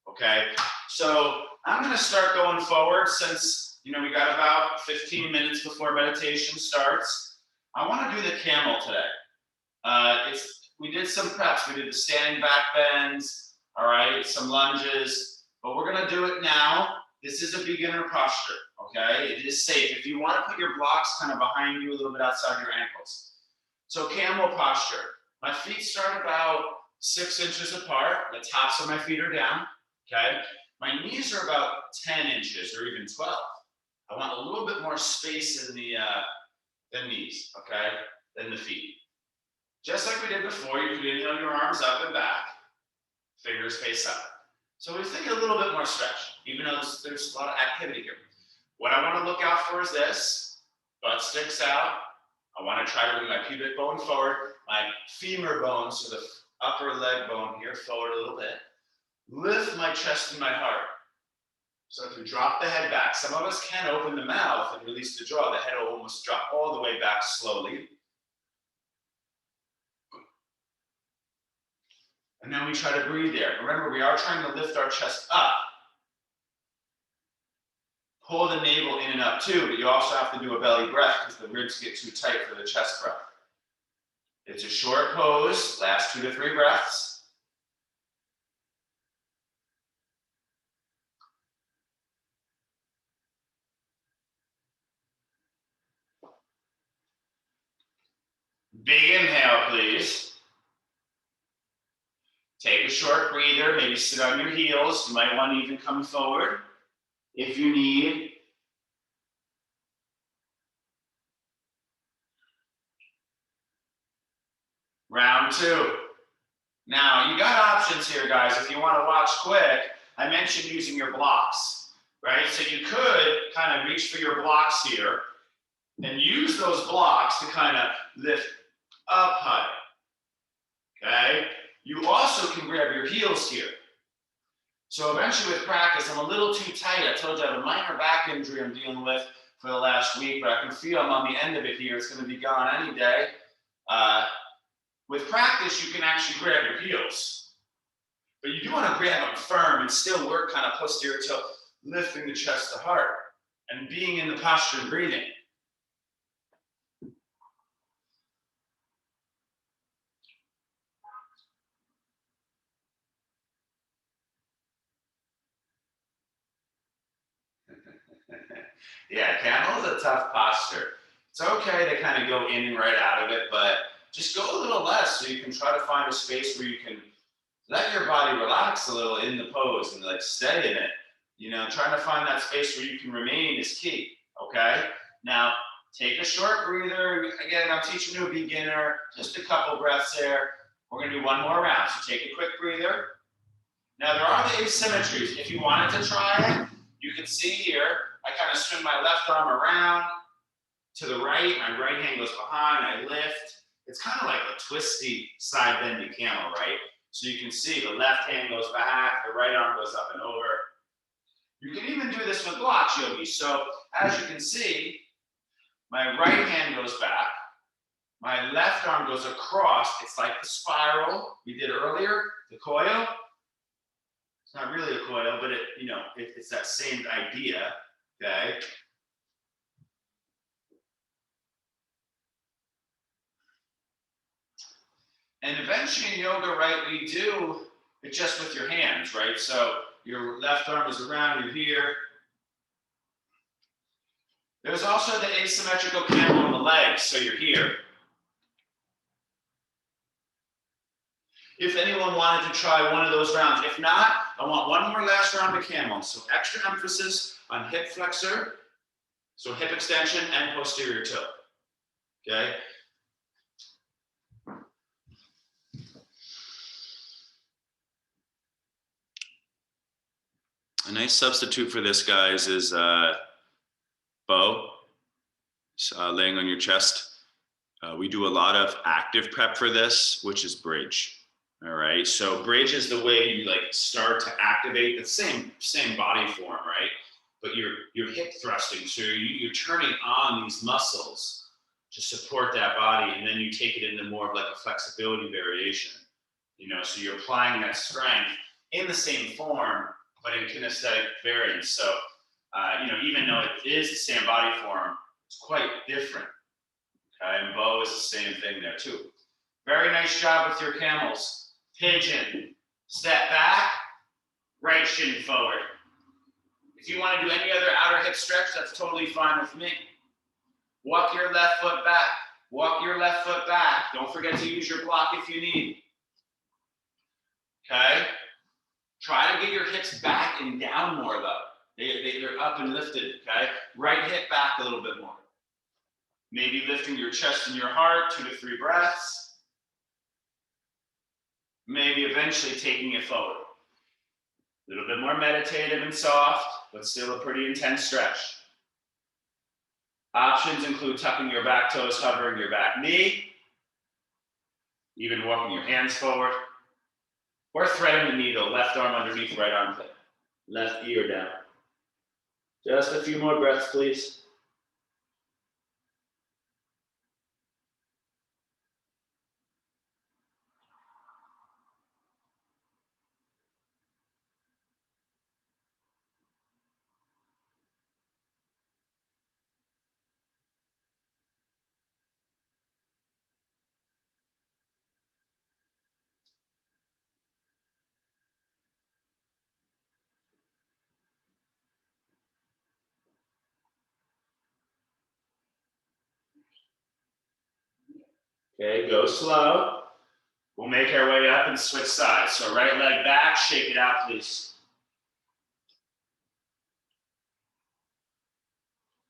Speaker 2: Okay, so I'm going to start going forward since we got about 15 minutes before meditation starts. I want to do the camel today. We did some preps. We did the standing back bends, all right, some lunges, but we're gonna do it now. This is a beginner posture, okay? It is safe. If you wanna put your blocks kind of behind you, a little bit outside your ankles. So camel posture. My feet start about 6 inches apart. The tops of my feet are down, okay? My knees are about 10 inches or even 12. I want a little bit more space in the knees, okay, than the feet. Just like we did before, you can inhale your arms up and back, fingers face up. So we're thinking a little bit more stretch, even though there's a lot of activity here. What I want to look out for is this, butt sticks out. I want to try to bring my pubic bone forward, my femur bone, so the upper leg bone here, forward a little bit. Lift my chest and my heart. So if you drop the head back, some of us can open the mouth and release the jaw. The head will almost drop all the way back slowly. And then we try to breathe there. Remember, we are trying to lift our chest up. Pull the navel in and up too, but you also have to do a belly breath because the ribs get too tight for the chest breath. It's a short pose, last 2 to 3 breaths. Big inhale, please. Take a short breather, maybe sit on your heels. You might want to even come forward if you need. Round 2. Now, you got options here, guys. If you want to watch quick, I mentioned using your blocks, right? So you could kind of reach for your blocks here and use those blocks to kind of lift up high, okay? You also can grab your heels here. So eventually with practice, I'm a little too tight. I told you I have a minor back injury I'm dealing with for the last week, but I can feel I'm on the end of it here. It's going to be gone any day. With practice, you can actually grab your heels, but you do want to grab them firm and still work kind of posterior tilt, lifting the chest to heart and being in the posture and breathing. Yeah, camel is a tough posture. It's okay to kind of go in and right out of it, but just go a little less so you can try to find a space where you can let your body relax a little in the pose and like stay in it. Trying to find that space where you can remain is key, okay? Now, take a short breather. Again, I'm teaching you a beginner, just a couple breaths there. We're gonna do one more round, so take a quick breather. Now, there are the asymmetries. If you wanted to try it, you can see here, I kind of swing my left arm around, to the right, my right hand goes behind, I lift. It's kind of like a twisty side bending camel, right? So you can see the left hand goes back, the right arm goes up and over. You can even do this with blocks, yogis. So as you can see, my right hand goes back, my left arm goes across. It's like the spiral we did earlier, the coil. It's not really a coil, but it's that same idea, okay? And eventually in yoga, right, we do it just with your hands, right? So your left arm is around, you're here. There's also the asymmetrical camel on the legs, so you're here. If anyone wanted to try one of those rounds, if not, I want one more last round of camel. So extra emphasis on hip flexor, so hip extension and posterior toe, okay? A nice substitute for this, guys, is bow, laying on your chest. We do a lot of active prep for this, which is bridge. All right, so bridge is the way you like start to activate the same body form, right? But you're hip thrusting, so you're turning on these muscles to support that body, and then you take it into more of like a flexibility variation. So you're applying that strength in the same form, but in kinesthetic variance. So, even though it is the same body form, it's quite different. Okay, and bow is the same thing there too. Very nice job with your camels. Pigeon, step back, right shin forward. If you want to do any other outer hip stretch, that's totally fine with me. Walk your left foot back. Walk your left foot back. Don't forget to use your block if you need. Okay? Try to get your hips back and down more though. They're up and lifted, okay? Right hip back a little bit more. Maybe lifting your chest and your heart, 2 to 3 breaths. Maybe eventually taking it forward. A little bit more meditative and soft, but still a pretty intense stretch. Options include tucking your back toes, hovering your back knee, even walking your hands forward, or threading the needle, left arm underneath right armpit, left ear down. Just a few more breaths, please. Okay, go slow. We'll make our way up and switch sides. So right leg back, shake it out, please.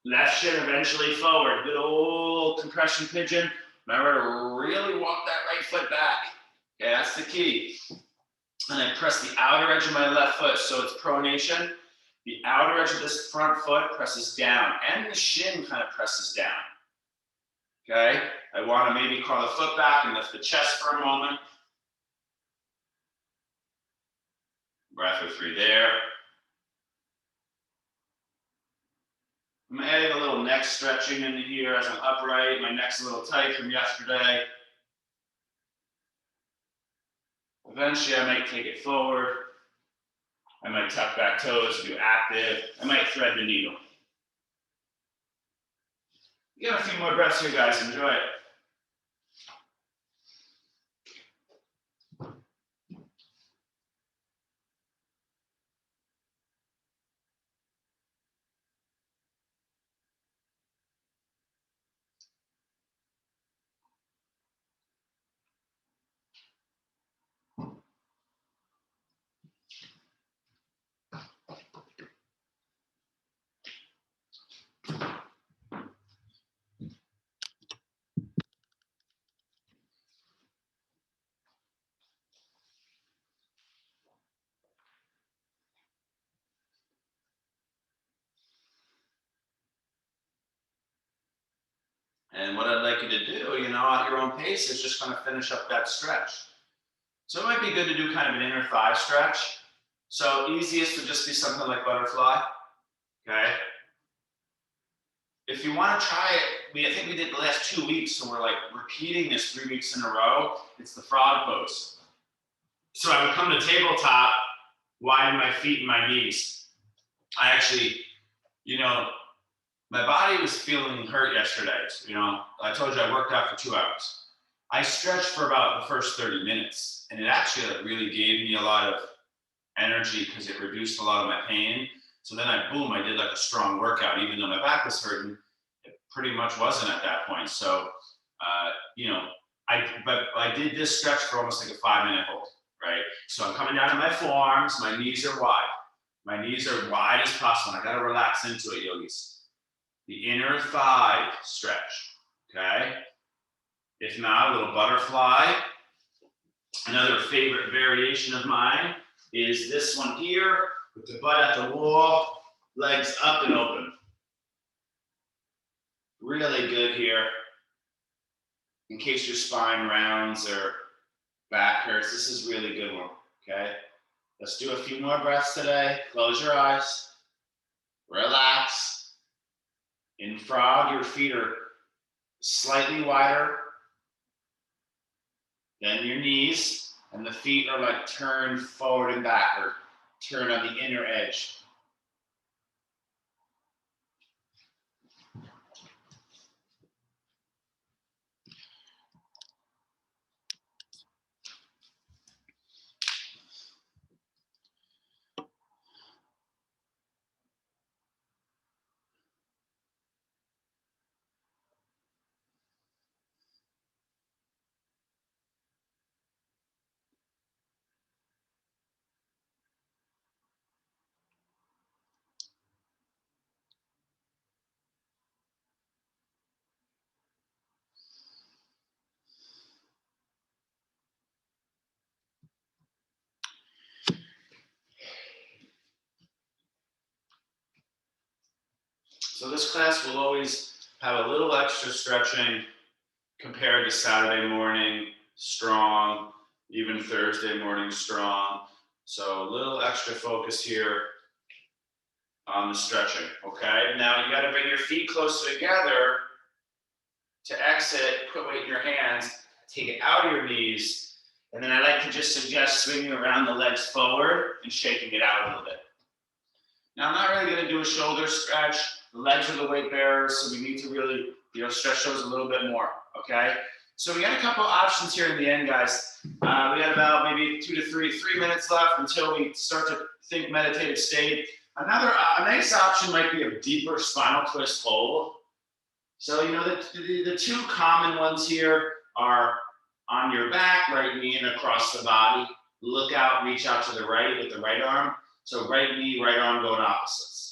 Speaker 2: Left shin eventually forward. Good old compression pigeon. Remember to really walk that right foot back. Okay, that's the key. And I press the outer edge of my left foot, so it's pronation. The outer edge of this front foot presses down, and the shin kind of presses down. Okay, I want to maybe crawl the foot back and lift the chest for a moment. Breath or 3 there. I'm adding a little neck stretching into here as I'm upright. My neck's a little tight from yesterday. Eventually, I might take it forward. I might tuck back toes, do active. I might thread the needle. You got a few more breaths here, guys. Enjoy it. And what I'd like you to do, at your own pace, is just kind of finish up that stretch. So it might be good to do kind of an inner thigh stretch. So easiest would just be something like butterfly, okay? If you want to try it, I think we did the last 2 weeks, so we're like repeating this 3 weeks in a row. It's the frog pose. So I would come to tabletop, widen my feet and my knees. I actually, my body was feeling hurt yesterday. I told you I worked out for 2 hours. I stretched for about the first 30 minutes, and it actually really gave me a lot of energy because it reduced a lot of my pain. So then I did like a strong workout, even though my back was hurting. It pretty much wasn't at that point. So, I did this stretch for almost like a 5-minute hold, right? So I'm coming down to my forearms. My knees are wide. My knees are wide as possible. I got to relax into it, yogis. The inner thigh stretch, okay? If not, a little butterfly. Another favorite variation of mine is this one here with the butt at the wall, legs up and open. Really good here. In case your spine rounds or back hurts, this is a really good one, okay? Let's do a few more breaths today. Close your eyes. Relax. In frog, your feet are slightly wider than your knees, and the feet are like turned forward and backward, turned on the inner edge. So this class will always have a little extra stretching compared to Saturday morning, strong, even Thursday morning, strong. So a little extra focus here on the stretching, okay? Now you gotta bring your feet closer together to exit, put weight in your hands, take it out of your knees, and then I like to just suggest swinging around the legs forward and shaking it out a little bit. Now I'm not really gonna do a shoulder stretch. The legs are the weight bearers, so we need to really, stretch those a little bit more, okay? So we got a couple options here in the end, guys. We got about maybe 2 to 3 minutes left until we start to think meditative state. A nice option might be a deeper spinal twist hold. So, the two common ones here are on your back, right knee and across the body. Look out, reach out to the right with the right arm. So right knee, right arm going opposites.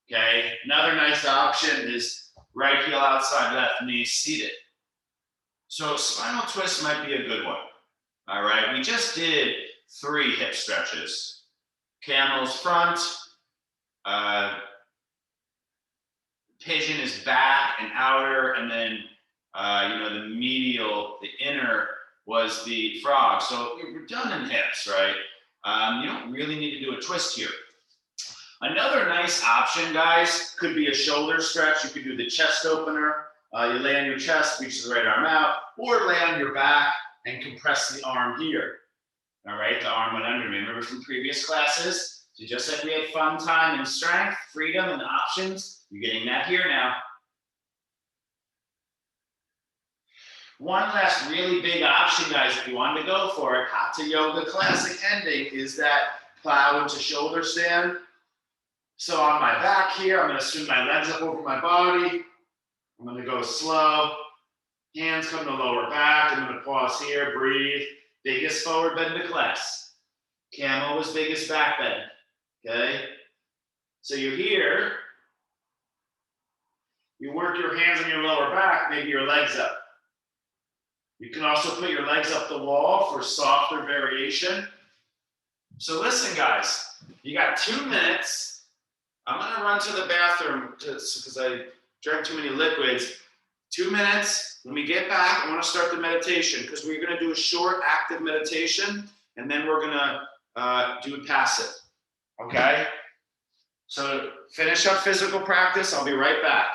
Speaker 2: Okay, another nice option is right heel outside left knee seated. So spinal twist might be a good one. All right, we just did 3 hip stretches. Camel's front, pigeon is back and outer, and then the medial, the inner was the frog. So we're done in hips, right? You don't really need to do a twist here. Another nice option, guys, could be a shoulder stretch. You could do the chest opener. You lay on your chest, reach the right arm out, or lay on your back and compress the arm here. All right, the arm went under me. Remember from previous classes? So just like we had fun time and strength, freedom, and options, you're getting that here now. One last really big option, guys, if you wanted to go for it, Hatha Yoga Classic ending, is that plow into shoulder stand. So on my back here, I'm going to swing my legs up over my body. I'm going to go slow. Hands come to lower back. I'm going to pause here, breathe. Biggest forward bend to class. Camel was biggest back bend. Okay? So you're here. You work your hands on your lower back, maybe your legs up. You can also put your legs up the wall for softer variation. So listen, guys, you got 2 minutes. I'm gonna run to the bathroom because I drank too many liquids. 2 minutes. When we get back, I want to start the meditation because we're going to do a short active meditation and then we're going to do passive. Okay? So finish up physical practice. I'll be right back.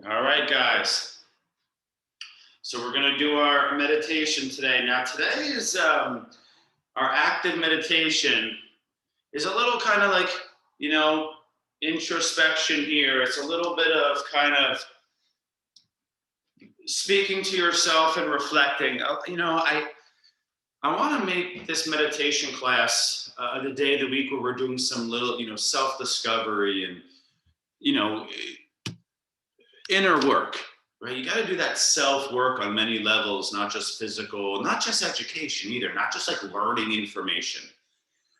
Speaker 2: All right, guys. So we're going to do our meditation today. Now, today is our active meditation is a little kind of like, introspection here. It's a little bit of kind of speaking to yourself and reflecting. I want to make this meditation class the day of the week where we're doing some little, self-discovery and, inner work, right? You got to do that self-work on many levels, not just physical, not just education either, not just like learning information.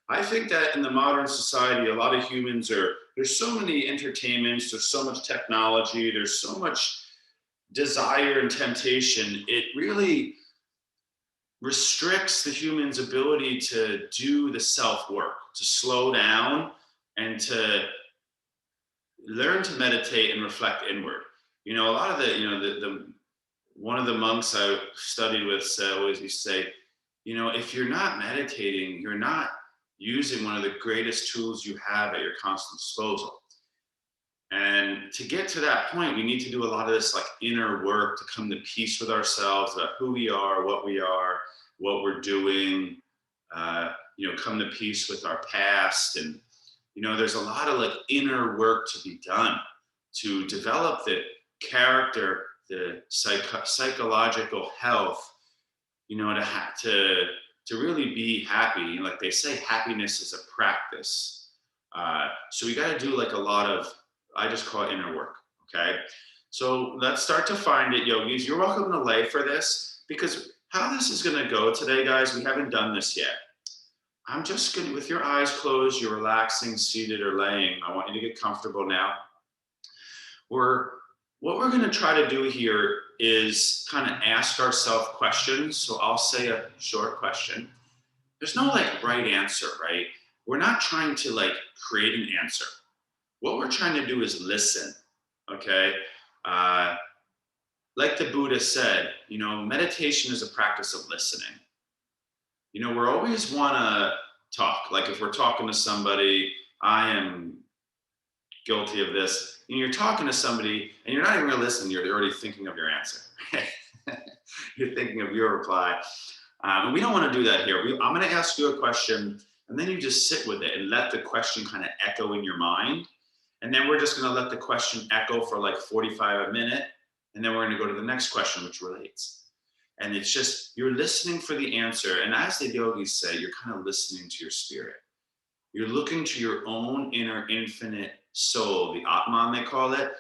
Speaker 2: I think that in the modern society, a lot of humans there's so many entertainments, there's so much technology, there's so much desire and temptation. It really restricts the human's ability to do the self-work, to slow down and to learn to meditate and reflect inward. A lot of the one of the monks I studied with always used to say, if you're not meditating, you're not using one of the greatest tools you have at your constant disposal. And to get to that point, we need to do a lot of this like inner work to come to peace with ourselves about who we are, what we're doing, come to peace with our past. And, there's a lot of like inner work to be done to develop the character, the psychological health, to really be happy. Like they say, happiness is a practice. So we got to do like a lot of, I just call it inner work. Okay. So let's start to find it, yogis. You're welcome to lay for this because how this is going to go today, guys, we haven't done this yet. I'm just going to, with your eyes closed, you're relaxing, seated or laying. I want you to get comfortable now. What we're going to try to do here is kind of ask ourselves questions. So I'll say a short question. There's no like right answer, right? We're not trying to like create an answer. What we're trying to do is listen, okay? Like the Buddha said, meditation is a practice of listening. We're always want to talk. Like if we're talking to somebody, I am guilty of this. You're talking to somebody and you're not even really listening. You're already thinking of your answer. You're thinking of your reply. And we don't want to do that here. I'm going to ask you a question and then you just sit with it and let the question kind of echo in your mind. And then we're just going to let the question echo for like 45 a minute. And then we're going to go to the next question, which relates. And it's just, you're listening for the answer. And as the yogis say, you're kind of listening to your spirit. You're looking to your own inner infinite soul, the Atman they call it,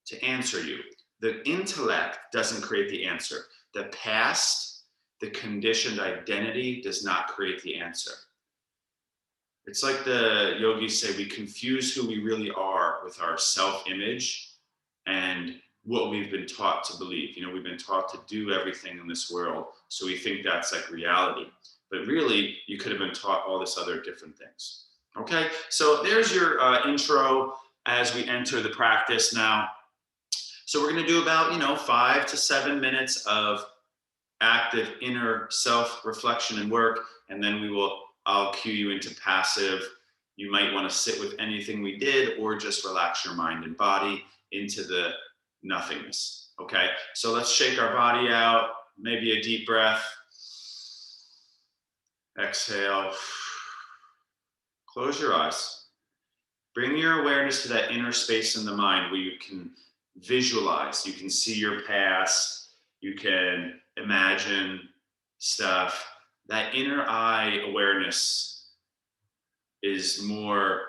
Speaker 2: to answer you. The intellect doesn't create the answer. The past, the conditioned identity does not create the answer. It's like the yogis say, we confuse who we really are with our self-image and what we've been taught to believe. You know, we've been taught to do everything in this world, so we think that's like reality. But really, you could have been taught all this other different things. Okay, so there's your intro as we enter the practice now. So we're going to do about 5 to 7 minutes of active inner self-reflection and work, and then I'll cue you into passive. You might want to sit with anything we did, or just relax your mind and body into the nothingness. Okay, so let's shake our body out. Maybe a deep breath. Exhale. Close your eyes. Bring your awareness to that inner space in the mind where you can visualize, you can see your past, you can imagine stuff. That inner eye awareness is more,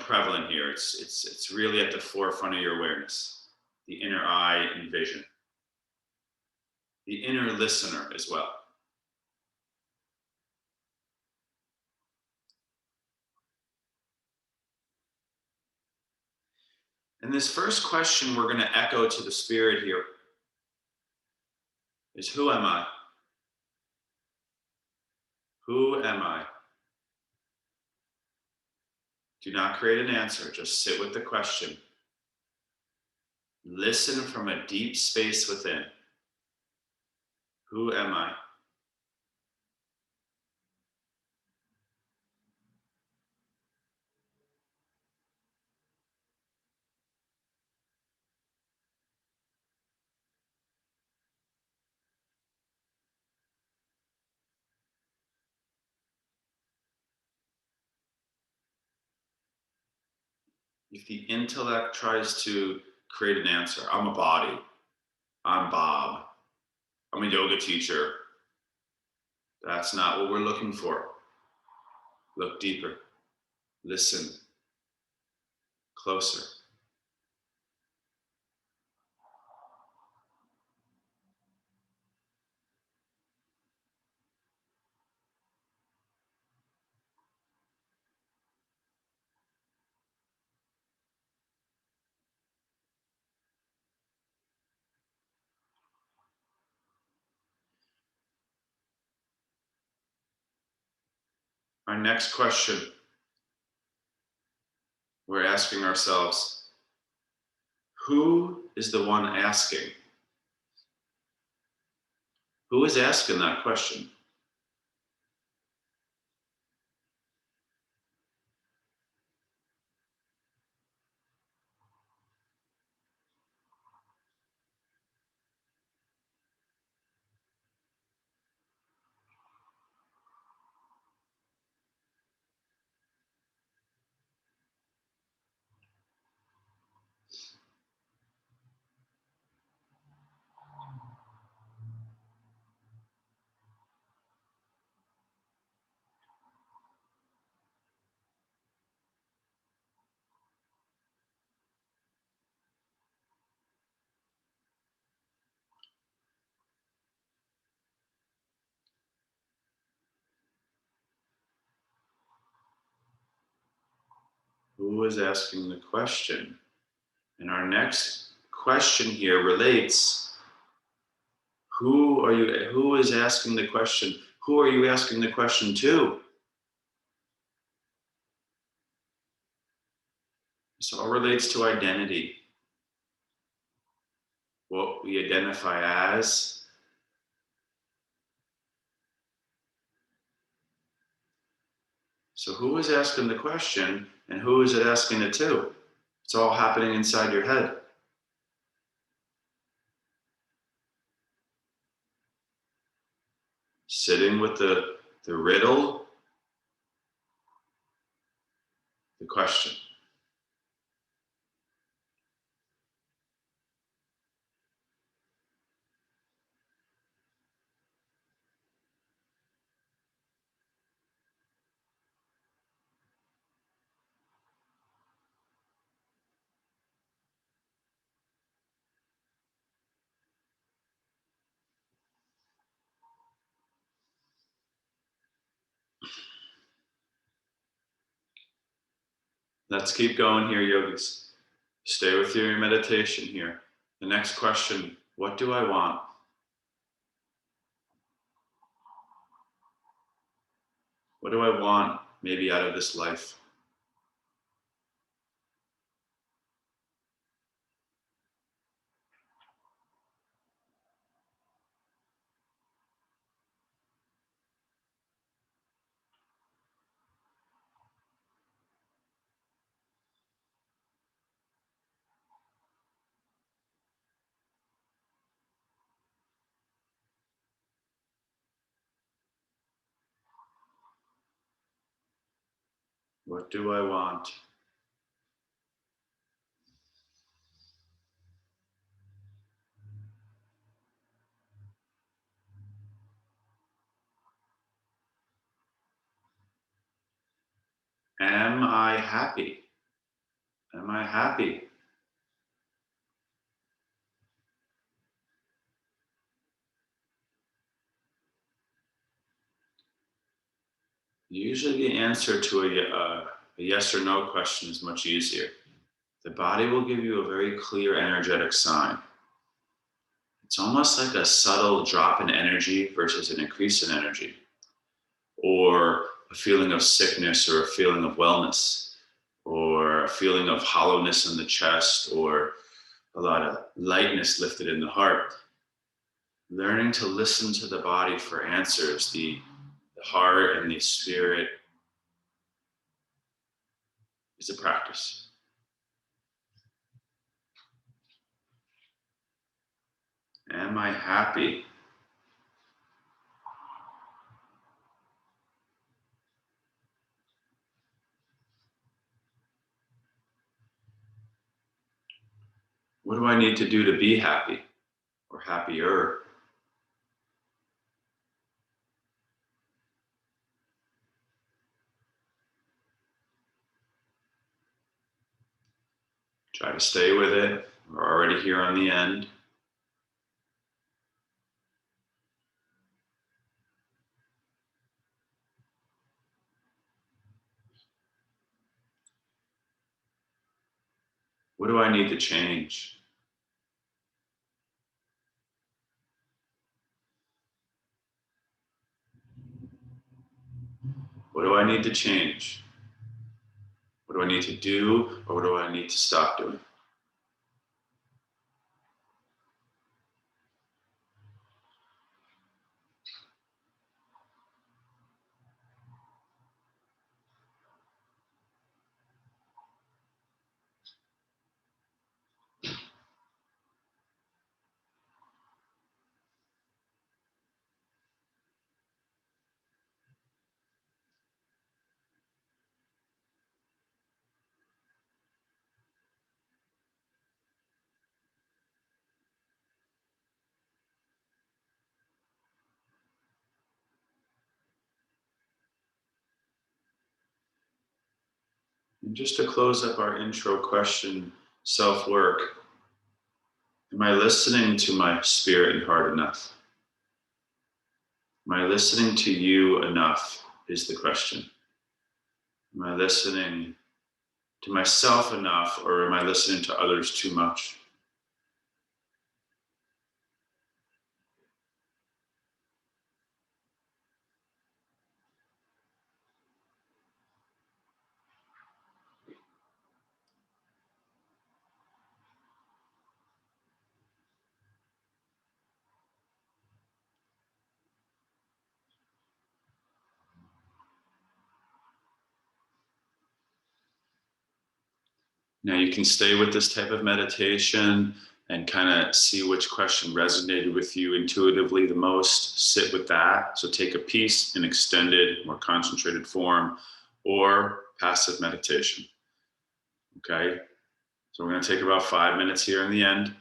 Speaker 2: prevalent here. It's really at the forefront of your awareness. The inner eye and vision. The inner listener as well. And this first question we're going to echo to the spirit here is, who am I? Who am I? Do not create an answer. Just sit with the question. Listen from a deep space within. Who am I? If the intellect tries to create an answer, I'm a body, I'm Bob, I'm a yoga teacher, that's not what we're looking for. Look deeper, listen closer. Our next question, we're asking ourselves, who is the one asking? Who is asking that question? Who is asking the question? And our next question here relates, who is asking the question? Who are you asking the question to? This all relates to identity. What we identify as. So who is asking the question and who is it asking it to? It's all happening inside your head. Sitting with the riddle, the question. Let's keep going here, yogis. Stay with your meditation here. The next question, what do I want? What do I want maybe out of this life? What do I want? Am I happy? Am I happy? Usually the answer to a yes or no question is much easier. The body will give you a very clear energetic sign. It's almost like a subtle drop in energy versus an increase in energy, or a feeling of sickness or a feeling of wellness, or a feeling of hollowness in the chest, or a lot of lightness lifted in the heart. Learning to listen to the body for answers, the heart and the spirit is a practice. Am I happy? What do I need to do to be happy or happier? Try to stay with it. We're already here on the end. What do I need to change? What do I need to change? What do I need to do, or what do I need to stop doing? And just to close up our intro question, self-work, am I listening to my spirit and heart enough? Am I listening to you enough is the question. Am I listening to myself enough, or am I listening to others too much? Now you can stay with this type of meditation and kind of see which question resonated with you intuitively the most. Sit with that. So take a piece in extended, more concentrated form, or passive meditation. Okay. So we're going to take about 5 minutes here in the end.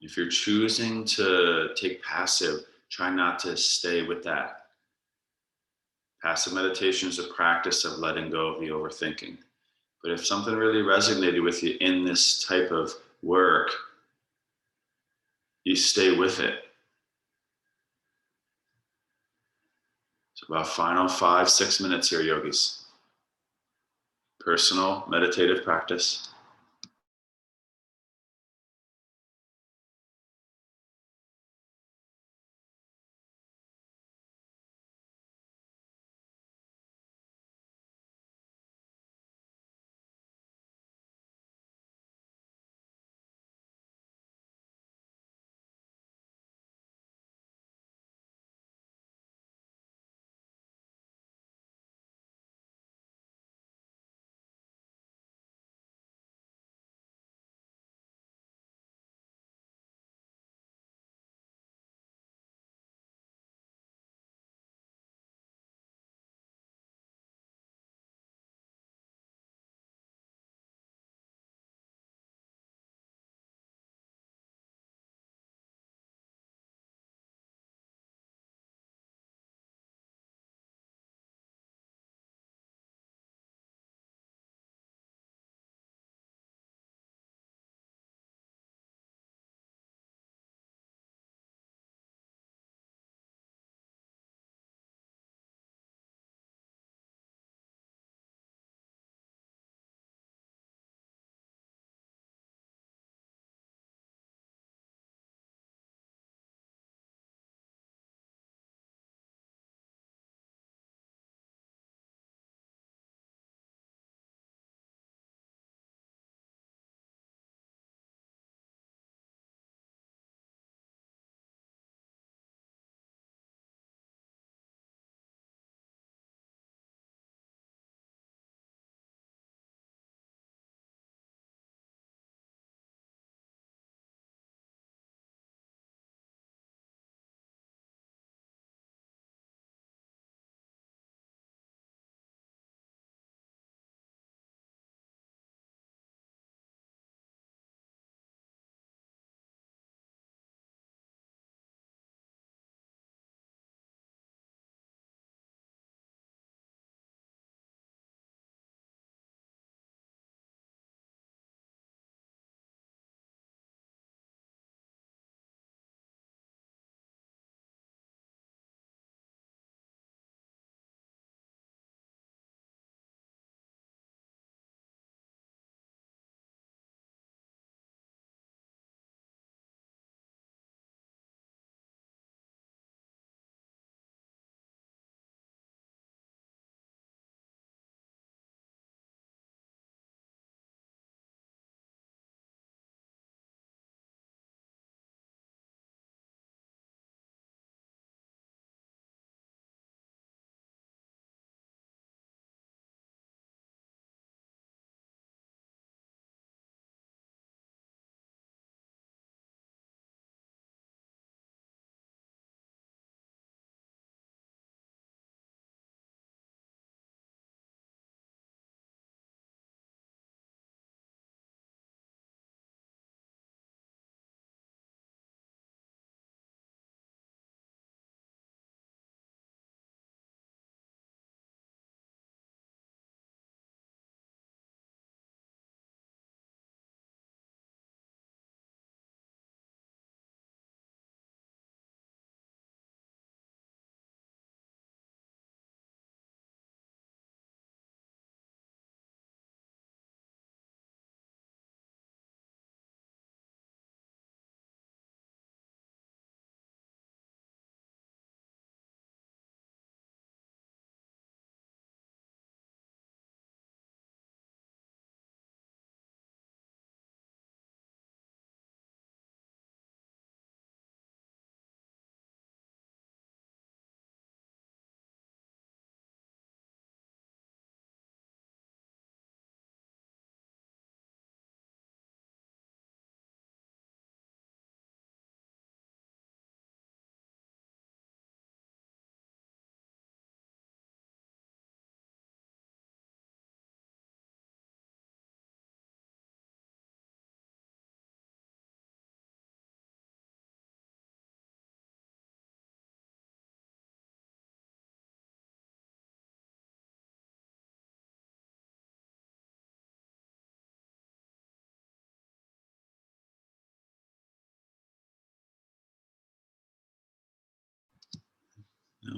Speaker 2: If you're choosing to take passive, try not to stay with that. Passive meditation is a practice of letting go of the overthinking. But if something really resonated with you in this type of work, you stay with it. So about final 5-6 minutes here, yogis. personal meditative practice.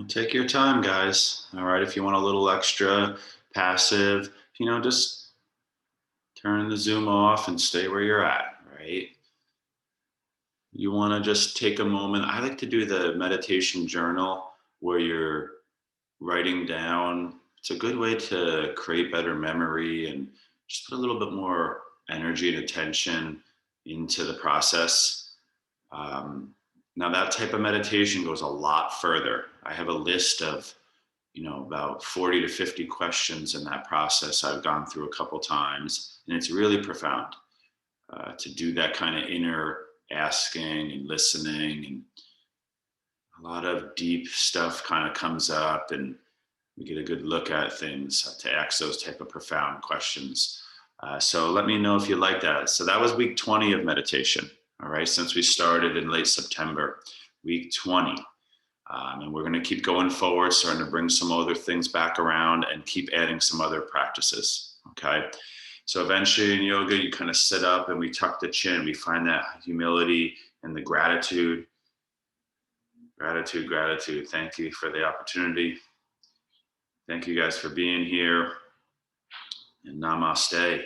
Speaker 2: Take your time, guys. All right, if you want a little extra passive, just turn the Zoom off and stay where you're at, right? You want to just take a moment. I like to do the meditation journal where you're writing down. It's a good way to create better memory and just put a little bit more energy and attention into the process. Um, Now, that type of meditation goes a lot further. I have a list of, about 40 to 50 questions in that process I've gone through a couple times, and it's really profound to do that kind of inner asking and listening, and a lot of deep stuff kind of comes up, and we get a good look at things to ask those type of profound questions. So let me know if you like that. So that was week 20 of meditation. All right, since we started in late September, week 20. And we're going to keep going forward, starting to bring some other things back around and keep adding some other practices. Okay. So eventually in yoga, you kind of sit up and we tuck the chin. We find that humility and the gratitude. Gratitude, gratitude. Thank you for the opportunity. Thank you guys for being here. And namaste.